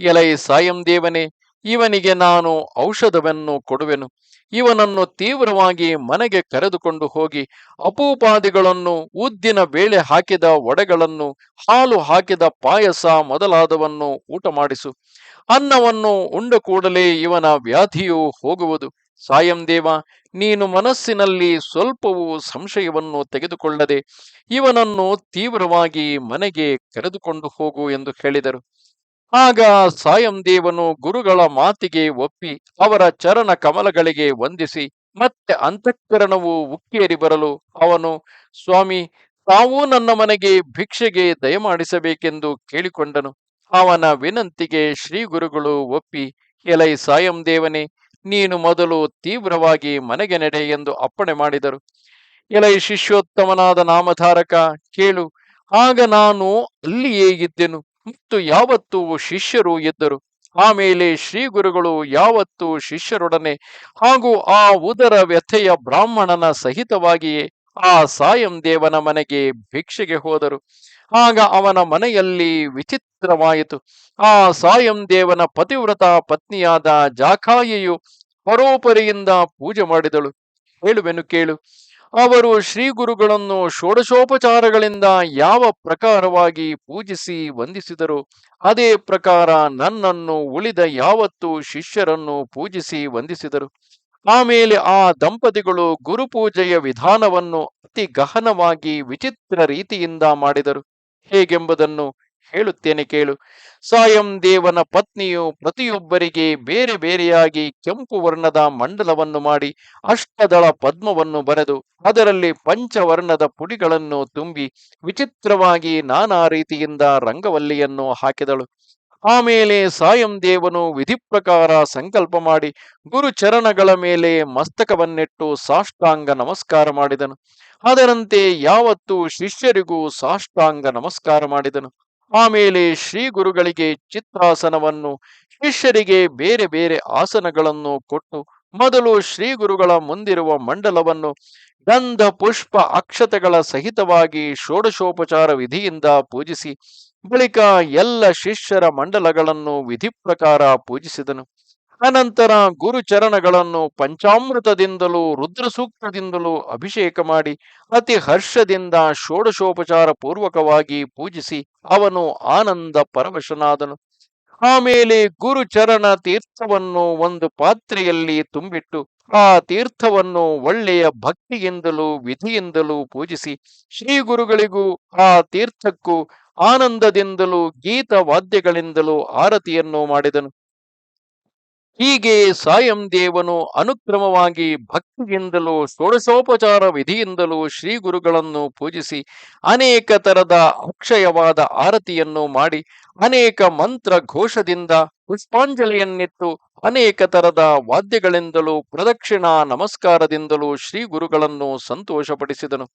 ಎಲೈ ಸಾಯಂ ದೇವನೇ, ಇವನಿಗೆ ನಾನು ಔಷಧವನ್ನು ಕೊಡುವೆನು. ಇವನನ್ನು ತೀವ್ರವಾಗಿ ಮನೆಗೆ ಕರೆದುಕೊಂಡು ಹೋಗಿ ಅಪೂಪಾದಿಗಳನ್ನು, ಉದ್ದಿನ ಬೇಳೆ ಹಾಕಿದ ವಡೆಗಳನ್ನು, ಹಾಲು ಹಾಕಿದ ಪಾಯಸ ಮೊದಲಾದವನ್ನು ಊಟ ಮಾಡಿಸು. ಅನ್ನವನ್ನು ಉಂಡ ಕೂಡಲೇ ಇವನ ವ್ಯಾಧಿಯು ಹೋಗುವುದು. ಸಾಯಂ ದೇವ, ನೀನು ಮನಸ್ಸಿನಲ್ಲಿ ಸ್ವಲ್ಪವೂ ಸಂಶಯವನ್ನು ತೆಗೆದುಕೊಳ್ಳದೆ ಇವನನ್ನು ತೀವ್ರವಾಗಿ ಮನೆಗೆ ಕರೆದುಕೊಂಡು ಹೋಗು ಎಂದು ಹೇಳಿದರು. ಆಗ ಸಾಯಂ ದೇವನು ಗುರುಗಳ ಮಾತಿಗೆ ಒಪ್ಪಿ ಅವರ ಚರಣ ಕಮಲಗಳಿಗೆ ವಂದಿಸಿ ಮತ್ತೆ ಅಂತಃಕರಣವು ಉಕ್ಕೇರಿ ಬರಲು ಅವನು, ಸ್ವಾಮಿ, ತಾವೂ ನನ್ನ ಮನೆಗೆ ಭಿಕ್ಷೆಗೆ ದಯಮಾಡಿಸಬೇಕೆಂದು ಕೇಳಿಕೊಂಡನು. ಅವನ ವಿನಂತಿಗೆ ಶ್ರೀ ಗುರುಗಳು ಒಪ್ಪಿ, ಎಲೈ ಸಾಯಂ ದೇವನೇ, ನೀನು ಮೊದಲು ತೀವ್ರವಾಗಿ ಮನೆಗೆ ನಡೆ ಎಂದು ಅಪ್ಪಣೆ ಮಾಡಿದರು. ಎಲೈ ಶಿಷ್ಯೋತ್ತಮನಾದ ನಾಮಧಾರಕ, ಕೇಳು. ಆಗ ನಾನು ಅಲ್ಲಿಯೇ ಇದ್ದೆನು ಮತ್ತು ಯಾವತ್ತೂ ಶಿಷ್ಯರು ಇದ್ದರು. ಆಮೇಲೆ ಶ್ರೀ ಗುರುಗಳು ಯಾವತ್ತೂ ಶಿಷ್ಯರೊಡನೆ ಹಾಗೂ ಆ ಉದರ ವ್ಯಥೆಯ ಬ್ರಾಹ್ಮಣನ ಸಹಿತವಾಗಿಯೇ ಆ ಸಾಯಂ ದೇವನ ಮನೆಗೆ ಭಿಕ್ಷೆಗೆ ಹೋದರು. ಆಗ ಅವನ ಮನೆಯಲ್ಲಿ ವಿಚಿತ್ರವಾಯಿತು. ಆ ಸಾಯಂ ದೇವನ ಪತಿವ್ರತ ಪತ್ನಿಯಾದ ಜಾಕಾಯಿಯು ಪರೋಪರಿಯಿಂದ ಪೂಜೆ ಮಾಡಿದಳು. ಹೇಳುವೆನು ಕೇಳು. ಅವರು ಶ್ರೀ ಗುರುಗಳನ್ನು ಷೋಡಶೋಪಚಾರಗಳಿಂದ ಯಾವ ಪ್ರಕಾರವಾಗಿ ಪೂಜಿಸಿ ವಂದಿಸಿದರು, ಅದೇ ಪ್ರಕಾರ ನನ್ನನ್ನು ಉಳಿದ ಯಾವತ್ತೂ ಶಿಷ್ಯರನ್ನು ಪೂಜಿಸಿ ವಂದಿಸಿದರು. ಆಮೇಲೆ ಆ ದಂಪತಿಗಳು ಗುರುಪೂಜೆಯ ವಿಧಾನವನ್ನು ಅತಿ ಗಹನವಾಗಿ ವಿಚಿತ್ರ ರೀತಿಯಿಂದ ಮಾಡಿದರು. ಹೇಗೆಂಬುದನ್ನು ಹೇಳುತ್ತೇನೆ ಕೇಳು. ಸಾಯಂ ದೇವನ ಪತ್ನಿಯು ಪ್ರತಿಯೊಬ್ಬರಿಗೆ ಬೇರೆ ಬೇರೆಯಾಗಿ ಕೆಂಪು ವರ್ಣದ ಮಂಡಲವನ್ನು ಮಾಡಿ ಅಷ್ಟದಳ ಪದ್ಮವನ್ನು ಬರೆದು ಅದರಲ್ಲಿ ಪಂಚವರ್ಣದ ಪುಡಿಗಳನ್ನು ತುಂಬಿ ವಿಚಿತ್ರವಾಗಿ ನಾನಾ ರೀತಿಯಿಂದ ರಂಗವಲ್ಲಿಯನ್ನು ಹಾಕಿದಳು. ಆಮೇಲೆ ಸಾಯಂ ದೇವನು ವಿಧಿ ಪ್ರಕಾರ ಸಂಕಲ್ಪ ಮಾಡಿ ಗುರು ಚರಣಗಳ ಮೇಲೆ ಮಸ್ತಕವನ್ನಿಟ್ಟು ಸಾಷ್ಟಾಂಗ ನಮಸ್ಕಾರ ಮಾಡಿದನು. ಅದರಂತೆ ಯಾವತ್ತೂ ಶಿಷ್ಯರಿಗೂ ಸಾಷ್ಟಾಂಗ ನಮಸ್ಕಾರ ಮಾಡಿದನು. ಆಮೇಲೆ ಶ್ರೀ ಗುರುಗಳಿಗೆ ಚಿತ್ತಾಸನವನ್ನು, ಶಿಷ್ಯರಿಗೆ ಬೇರೆ ಬೇರೆ ಆಸನಗಳನ್ನು ಕೊಟ್ಟು ಮೊದಲು ಶ್ರೀ ಗುರುಗಳ ಮುಂದಿರುವ ಮಂಡಲವನ್ನು ಗಂಧ ಪುಷ್ಪ ಅಕ್ಷತೆಗಳ ಸಹಿತವಾಗಿ ಷೋಡಶೋಪಚಾರ ವಿಧಿಯಿಂದ ಪೂಜಿಸಿ ಬಳಿಕ ಎಲ್ಲ ಶಿಷ್ಯರ ಮಂಡಲಗಳನ್ನು ವಿಧಿ ಪ್ರಕಾರ ಪೂಜಿಸಿದನು. ಅನಂತರ ಗುರುಚರಣಗಳನ್ನು ಪಂಚಾಮೃತದಿಂದಲೂ ರುದ್ರಸೂಕ್ತದಿಂದಲೂ ಅಭಿಷೇಕ ಮಾಡಿ ಅತಿ ಹರ್ಷದಿಂದ ಷೋಡಶೋಪಚಾರ ಪೂರ್ವಕವಾಗಿ ಪೂಜಿಸಿ ಅವನು ಆನಂದ ಪರವಶನಾದನು. ಆಮೇಲೆ ಗುರುಚರಣ ತೀರ್ಥವನ್ನು ಒಂದು ಪಾತ್ರೆಯಲ್ಲಿ ತುಂಬಿಟ್ಟು ಆ ತೀರ್ಥವನ್ನು ಒಳ್ಳೆಯ ಭಕ್ತಿಯಿಂದಲೂ ವಿಧಿಯಿಂದಲೂ ಪೂಜಿಸಿ ಶ್ರೀ ಗುರುಗಳಿಗೂ ಆ ತೀರ್ಥಕ್ಕೂ ಆನಂದದಿಂದಲೂ ಗೀತ ವಾದ್ಯಗಳಿಂದಲೂ ಆರತಿಯನ್ನು ಮಾಡಿದನು. ಹೀಗೆ ಸಾಯಂ ದೇವನು ಅನುಕ್ರಮವಾಗಿ ಭಕ್ತಿಯಿಂದಲೂ ಷೋಡಶೋಪಚಾರ ವಿಧಿಯಿಂದಲೂ ಶ್ರೀ ಗುರುಗಳನ್ನು ಪೂಜಿಸಿ ಅನೇಕ ತರದ ಅಕ್ಷಯವಾದ ಆರತಿಯನ್ನು ಮಾಡಿ ಅನೇಕ ಮಂತ್ರ ಘೋಷದಿಂದ ಪುಷ್ಪಾಂಜಲಿಯನ್ನಿಟ್ಟು ಅನೇಕ ತರದ ವಾದ್ಯಗಳಿಂದಲೂ ಪ್ರದಕ್ಷಿಣಾ ನಮಸ್ಕಾರದಿಂದಲೂ ಶ್ರೀ ಗುರುಗಳನ್ನು ಸಂತೋಷಪಡಿಸಿದನು.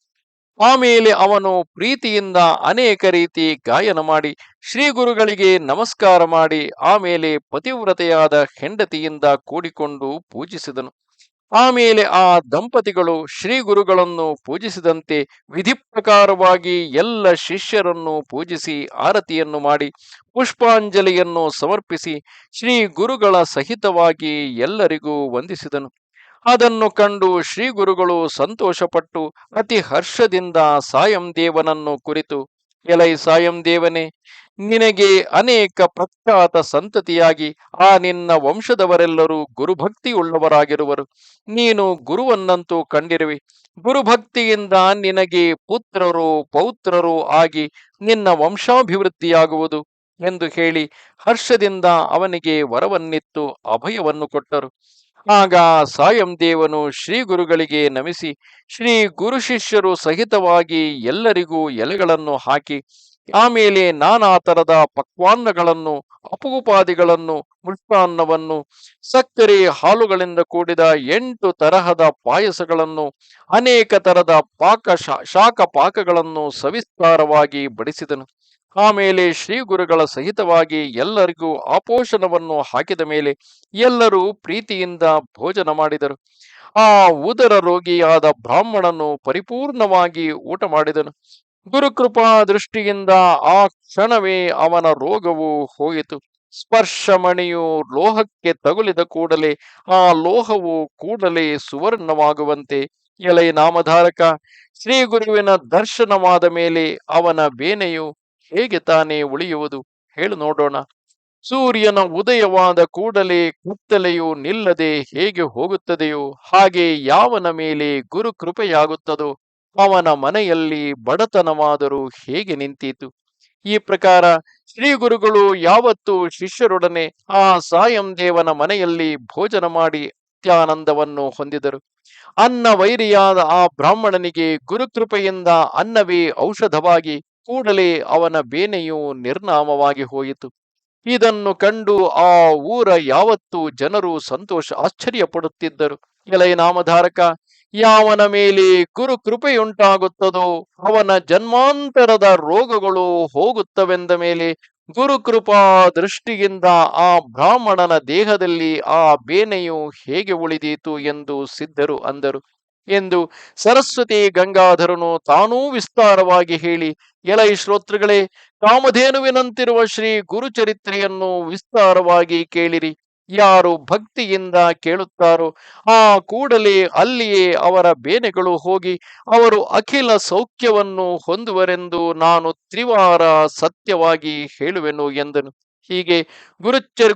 ಆಮೇಲೆ ಅವನು ಪ್ರೀತಿಯಿಂದ ಅನೇಕ ರೀತಿ ಗಾಯನ ಮಾಡಿ ಶ್ರೀ ಗುರುಗಳಿಗೆ ನಮಸ್ಕಾರ ಮಾಡಿ ಆಮೇಲೆ ಪತಿವ್ರತೆಯಾದ ಹೆಂಡತಿಯಿಂದ ಕೂಡಿಕೊಂಡು ಪೂಜಿಸಿದನು. ಆಮೇಲೆ ಆ ದಂಪತಿಗಳು ಶ್ರೀ ಗುರುಗಳನ್ನು ಪೂಜಿಸಿದಂತೆ ವಿಧಿ ಪ್ರಕಾರವಾಗಿ ಎಲ್ಲ ಶಿಷ್ಯರನ್ನು ಪೂಜಿಸಿ ಆರತಿಯನ್ನು ಮಾಡಿ ಪುಷ್ಪಾಂಜಲಿಯನ್ನು ಸಮರ್ಪಿಸಿ ಶ್ರೀ ಗುರುಗಳ ಸಹಿತವಾಗಿ ಎಲ್ಲರಿಗೂ ವಂದಿಸಿದನು. ಅದನ್ನು ಕಂಡು ಶ್ರೀ ಗುರುಗಳು ಸಂತೋಷಪಟ್ಟು ಅತಿ ಹರ್ಷದಿಂದ ಸಾಯಂ ದೇವನನ್ನು ಕುರಿತು, ಎಲೈ ಸಾಯಂ ದೇವನೇ, ನಿನಗೆ ಅನೇಕ ಪ್ರಖ್ಯಾತ ಸಂತತಿಯಾಗಿ ಆ ನಿನ್ನ ವಂಶದವರೆಲ್ಲರೂ ಗುರುಭಕ್ತಿಯುಳ್ಳವರಾಗಿರುವರು. ನೀನು ಗುರುವನ್ನಂತೂ ಕಂಡಿರುವಿ. ಗುರುಭಕ್ತಿಯಿಂದ ನಿನಗೆ ಪುತ್ರರು ಪೌತ್ರರು ಆಗಿ ನಿನ್ನ ವಂಶಾಭಿವೃದ್ಧಿಯಾಗುವುದು ಎಂದು ಹೇಳಿ ಹರ್ಷದಿಂದ ಅವನಿಗೆ ವರವನ್ನಿತ್ತು ಅಭಯವನ್ನು ಕೊಟ್ಟರು. ಆಗ ಸಾಯಂ ದೇವನು ಶ್ರೀ ಗುರುಗಳಿಗೆ ನಮಿಸಿ ಶ್ರೀ ಗುರು ಶಿಷ್ಯರು ಸಹಿತವಾಗಿ ಎಲ್ಲರಿಗೂ ಎಲೆಗಳನ್ನು ಹಾಕಿ ಆಮೇಲೆ ನಾನಾ ತರದ ಪಕ್ವಾನ್ನಗಳನ್ನು ಅಪುಗುಪಾದಿಗಳನ್ನು ಮೃಷ್ಟಾನ್ನವನ್ನು ಸಕ್ಕರೆ ಹಾಲುಗಳಿಂದ ಕೂಡಿದ 8 ತರಹದ ಪಾಯಸಗಳನ್ನು ಅನೇಕ ತರದ ಶಾಖ ಪಾಕಗಳನ್ನು ಸವಿಸ್ತಾರವಾಗಿ ಬಡಿಸಿದನು. ಆಮೇಲೆ ಶ್ರೀ ಗುರುಗಳ ಸಹಿತವಾಗಿ ಎಲ್ಲರಿಗೂ ಆಪೋಷಣವನ್ನು ಹಾಕಿದ ಮೇಲೆ ಎಲ್ಲರೂ ಪ್ರೀತಿಯಿಂದ ಭೋಜನ ಮಾಡಿದರು. ಆ ಉದರ ರೋಗಿಯಾದ ಬ್ರಾಹ್ಮಣನು ಪರಿಪೂರ್ಣವಾಗಿ ಊಟ ಮಾಡಿದನು. ಗುರುಕೃಪಾ ದೃಷ್ಟಿಯಿಂದ ಆ ಕ್ಷಣವೇ ಅವನ ರೋಗವು ಹೋಯಿತು. ಸ್ಪರ್ಶಮಣಿಯು ಲೋಹಕ್ಕೆ ತಗುಲಿದ ಕೂಡಲೇ ಆ ಲೋಹವು ಕೂಡಲೇ ಸುವರ್ಣವಾಗುವಂತೆ ಎಲೆ ನಾಮಧಾರಕ, ಶ್ರೀ ಗುರುವಿನ ದರ್ಶನವಾದ ಮೇಲೆ ಅವನ ಬೇನೆಯು ಹೇಗೆ ತಾನೇ ಉಳಿಯುವುದು ಹೇಳು ನೋಡೋಣ. ಸೂರ್ಯನ ಉದಯವಾದ ಕೂಡಲೇ ಕತ್ತಲೆಯು ನಿಲ್ಲದೆ ಹೇಗೆ ಹೋಗುತ್ತದೆಯೋ ಹಾಗೆ ಯಾವನ ಮೇಲೆ ಗುರು ಕೃಪೆಯಾಗುತ್ತದೋ ಅವನ ಮನೆಯಲ್ಲಿ ಬಡತನವಾದರೂ ಹೇಗೆ ನಿಂತೀತು. ಈ ಪ್ರಕಾರ ಶ್ರೀ ಗುರುಗಳು ಯಾವತ್ತೂ ಶಿಷ್ಯರೊಡನೆ ಆ ಸಾಯಂ ದೇವನ ಮನೆಯಲ್ಲಿ ಭೋಜನ ಮಾಡಿ ಅತ್ಯಾನಂದವನ್ನು ಹೊಂದಿದರು. ಅನ್ನ ವೈರಿಯಾದ ಆ ಬ್ರಾಹ್ಮಣನಿಗೆ ಗುರುಕೃಪೆಯಿಂದ ಅನ್ನವೇ ಔಷಧವಾಗಿ ಕೂಡಲೇ ಅವನ ಬೇನೆಯು ನಿರ್ನಾಮವಾಗಿ ಹೋಯಿತು. ಇದನ್ನು ಕಂಡು ಆ ಊರ ಯಾವತ್ತೂ ಜನರು ಆಶ್ಚರ್ಯ ಪಡುತ್ತಿದ್ದರು. ಎಲೈ ನಾಮಧಾರಕ, ಯಾವನ ಮೇಲೆ ಗುರು ಕೃಪೆಯುಂಟಾಗುತ್ತದೋ ಅವನ ಜನ್ಮಾಂತರದ ರೋಗಗಳು ಹೋಗುತ್ತವೆಂದ ಮೇಲೆ ಗುರುಕೃಪಾ ದೃಷ್ಟಿಯಿಂದ ಆ ಬ್ರಾಹ್ಮಣನ ದೇಹದಲ್ಲಿ ಆ ಬೇನೆಯು ಹೇಗೆ ಉಳಿದೀತು ಎಂದು ಸಿದ್ಧರು ಅಂದರು ಎಂದು ಸರಸ್ವತಿ ಗಂಗಾಧರನು ತಾನೂ ವಿಸ್ತಾರವಾಗಿ ಹೇಳಿ, ಎಲೈ ಶ್ರೋತೃಗಳೇ, ಕಾಮಧೇನುವಿನಂತಿರುವ ಶ್ರೀ ಗುರುಚರಿತ್ರೆಯನ್ನು ವಿಸ್ತಾರವಾಗಿ ಕೇಳಿರಿ. ಯಾರು ಭಕ್ತಿಯಿಂದ ಕೇಳುತ್ತಾರೋ ಆ ಕೂಡಲೇ ಅಲ್ಲಿಯೇ ಅವರ ಬೇನೆಗಳು ಹೋಗಿ ಅವರು ಅಖಿಲ ಸೌಖ್ಯವನ್ನು ಹೊಂದುವರೆಂದು ನಾನು ತ್ರಿವಾರ ಸತ್ಯವಾಗಿ ಹೇಳುವೆನು ಎಂದನು. ಹೀಗೆ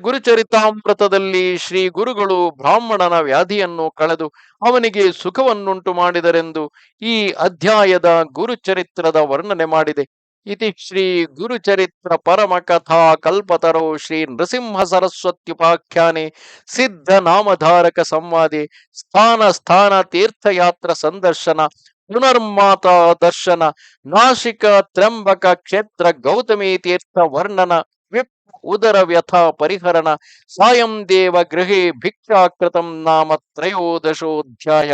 ಗುರುಚರಿತಾಮೃತದಲ್ಲಿ ಶ್ರೀ ಗುರುಗಳು ಬ್ರಾಹ್ಮಣನ ವ್ಯಾಧಿಯನ್ನು ಕಳೆದು ಅವನಿಗೆ ಸುಖವನ್ನುಂಟು ಮಾಡಿದರೆಂದು ಈ ಅಧ್ಯಾಯದ ಗುರುಚರಿತ್ರದ ವರ್ಣನೆ ಮಾಡಿದೆ. ಇತಿ ಶ್ರೀ ಗುರುಚರಿತ್ರ ಪರಮ ಕಥಾ ಕಲ್ಪತರೋ ಶ್ರೀ ನೃಸಿಂಹ ಸರಸ್ವತ್ಯುಪಾಖ್ಯಾನೆ ಸಿದ್ಧ ನಾಮಧಾರಕ ಸಂವಾದೆ ಸ್ಥಾನ ಸ್ಥಾನ ತೀರ್ಥಯಾತ್ರ ಸಂದರ್ಶನ ಪುನರ್ಮಾತಾ ದರ್ಶನ ನಾಶಿಕ ತ್ರ್ಯಂಬಕ ಕ್ಷೇತ್ರ ಗೌತಮಿ ತೀರ್ಥ ವರ್ಣನ ವಿಪ್ ಉದರ ವ್ಯಥಾ ಪರಿಹರಣ ಸಾಯಂ ದೇವ ಗೃಹೇ ಭಿಕ್ಷಾಕೃತಂ ನಾಮ ತ್ರಯೋದಶೋಧ್ಯಾಯ.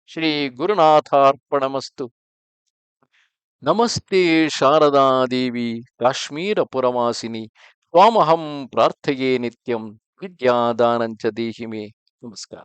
ಶ್ರೀ ಗುರುನಾಥಾರ್ಪಣಮಸ್ತು. ನಮಸ್ತೆ ಶಾರದಾ ದೇವಿ ಕಾಶ್ಮೀರ ಪುರವಾಸಿನಿ ತ್ವಾಮಹಂ ಪ್ರಾರ್ಥಯೇ ನಿತ್ಯಂ ವಿದ್ಯಾದಾನಂಚ ದೇಹಿ ಮೇ. ನಮಸ್ಕಾರ.